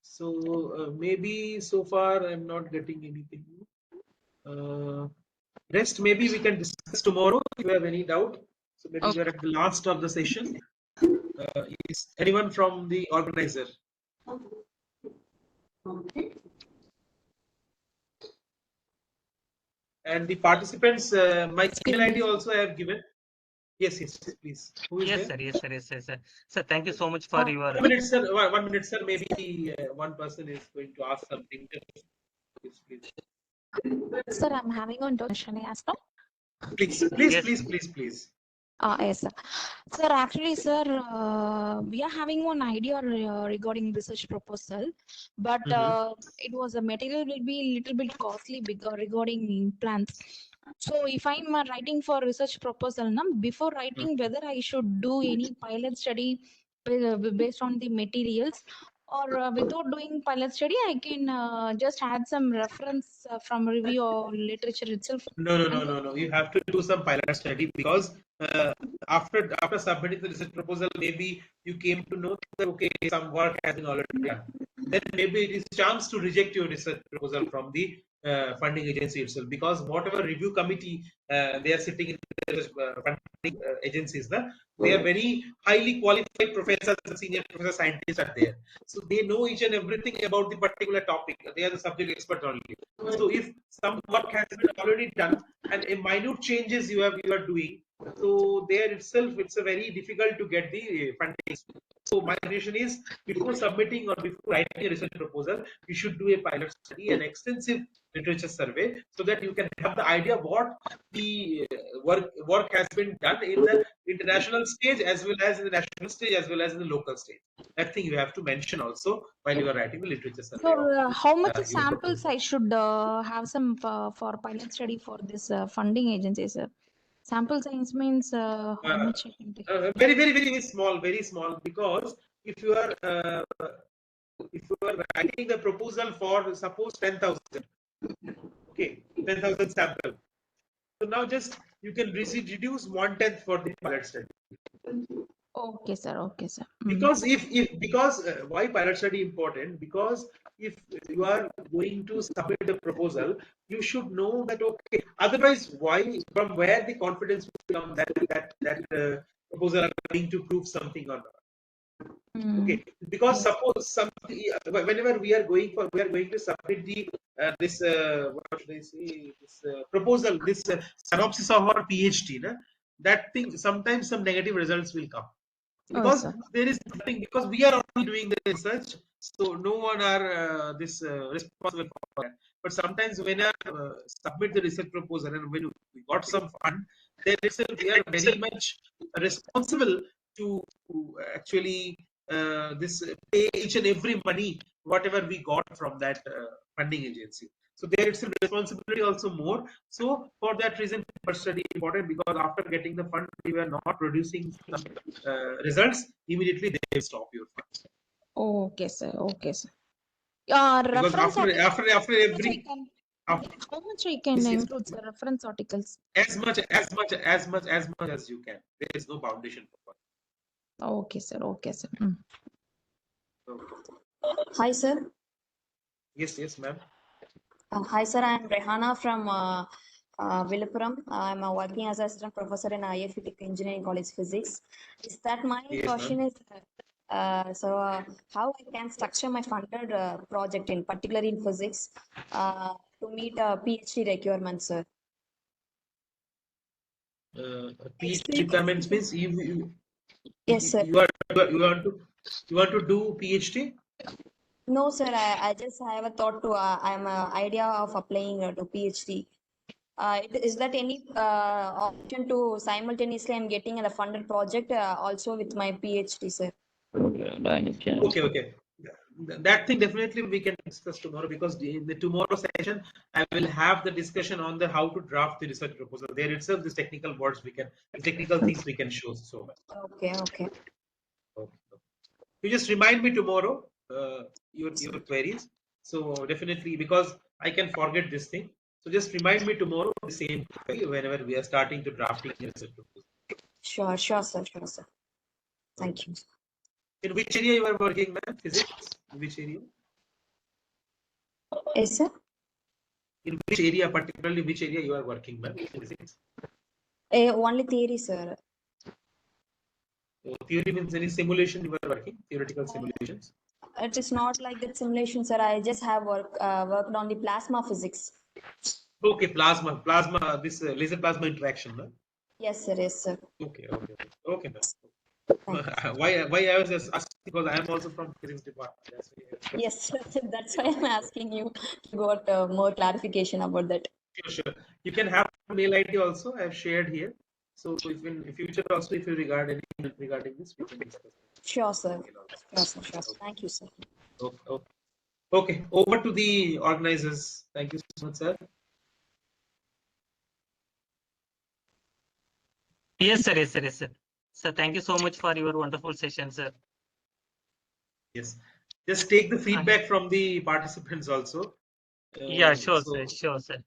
So maybe so far I'm not getting anything. Rest maybe we can discuss tomorrow if you have any doubt. So maybe we are at the last of the session. Is anyone from the organizer? And the participants, my email ID also I have given. Yes, please. Who is Yes, there? sir. Yes, sir. Yes, sir. Sir, thank you so much for your. 1 minute, sir. 1 minute, sir. Maybe one person is going to ask something. Yes, please. Sir, I'm having on question as now. Please. Yes, sir. Sir, actually, sir, we are having one idea regarding research proposal, but it was a material will be a little bit costly regarding implants. So if I'm writing for research proposal, now before writing whether I should do any pilot study based on the materials, or without doing pilot study, I can just add some reference from review or literature itself. No. You have to do some pilot study because after submitting the research proposal, maybe you came to know that okay, some work has been already done. Then maybe it is chance to reject your research proposal from the funding agency itself, because whatever review committee they are sitting in the funding agencies, they are very highly qualified professors and senior professor scientists are there. So they know each and everything about the particular topic. They are the subject expert only. So if some work has been already done and a minute changes you are doing, so there itself it's a very difficult to get the funding. So my suggestion is, before submitting or before writing a research proposal, you should do a pilot study, an extensive literature survey, so that you can have the idea what the work has been done in the international stage as well as in the national stage as well as in the local stage. That thing you have to mention also while you are writing the literature survey. So how much samples I should have some for pilot study for this funding agency, sir? Sample size means how much I can take? Very small, because if you are writing the proposal for suppose 10,000, okay, 10,000 sample. So now just you can reduce 1/10 for the pilot study. Okay, sir. Because why pilot study important? Because if you are going to submit the proposal, you should know that okay. Otherwise, from where the confidence will come that proposal are going to prove something or not? Okay, because suppose whenever we are going to submit the this what should I say, this proposal, this synopsis of our PhD, that thing sometimes some negative results will come, because there is nothing, because we are only doing the research, so no one are responsible for that. But sometimes when I submit the research proposal and when we got some fund, there itself we are very much responsible to actually pay each and every money whatever we got from that funding agency. So there it's a responsibility also more. So for that reason, first study is important, because after getting the fund, we were not producing some results, immediately they will stop your fund. Okay, sir. Because Reference after every how much I can include, sir, reference articles? as much as you can. There is no foundation for it. Okay, sir. Okay. Hi, sir. Yes, ma'am. Hi, sir. I'm Rehana from Viluppuram. I'm working as assistant professor in IFT Engineering College Physics. Is that my question is? How I can structure my funded project, in particular in physics, to meet PhD requirements, sir? PhD requirements means yes, sir. You want to do PhD? No, sir. I just have a thought to. I'm an idea of applying to PhD. Is that any option to simultaneously I'm getting a funded project also with my PhD, sir? Okay. That thing definitely we can discuss tomorrow, because in the tomorrow session I will have the discussion on the how to draft the research proposal. There itself, these technical words technical things we can show so much. Okay. You just remind me tomorrow your queries. So definitely, because I can forget this thing. So just remind me tomorrow the same query whenever we are starting to drafting the research proposal. Sure, sir. Thank you. In which area you are working, ma'am? Physics? In which area? Yes, sir. In which area, particularly which area you are working, ma'am? Physics? Only theory, sir. Theory means any simulation you are working, theoretical simulations? It is not like that simulation, sir. I just have worked on the plasma physics. Okay, plasma, this laser plasma interaction. No? Yes, sir. Yes, sir. Okay. Ma'am. Thank you. Why I was just asking because I am also from physics department. That's why. Yes, sir. That's why I'm asking you to got more clarification about that. Sure. You can have mail ID also. I have shared here. So if in future also, if you regarding this, we can discuss. Sure, sir. Sure. Thank you, sir. Okay. Over to the organizers. Thank you so much, sir. Yes, sir. So thank you so much for your wonderful session, sir. Yes. Just take the feedback from the participants also. Yeah, sure, sir.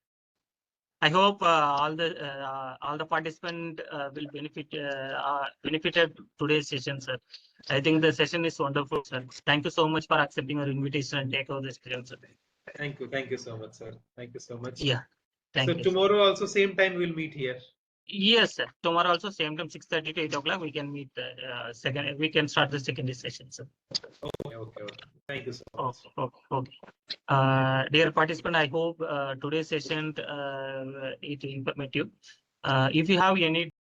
I hope all the participants will benefited today's session, sir. I think the session is wonderful, sir. Thank you so much for accepting our invitation and take over the session, sir. Thank you so much, sir. Thank you so much. Yeah, thank you. Tomorrow also same time we'll meet here. Yes, sir. Tomorrow also same time 6:30 to 8 o'clock we can meet second. We can start the second session, sir. Okay. Thank you so much. Okay. Dear participant, I hope today's session is informative. If you have any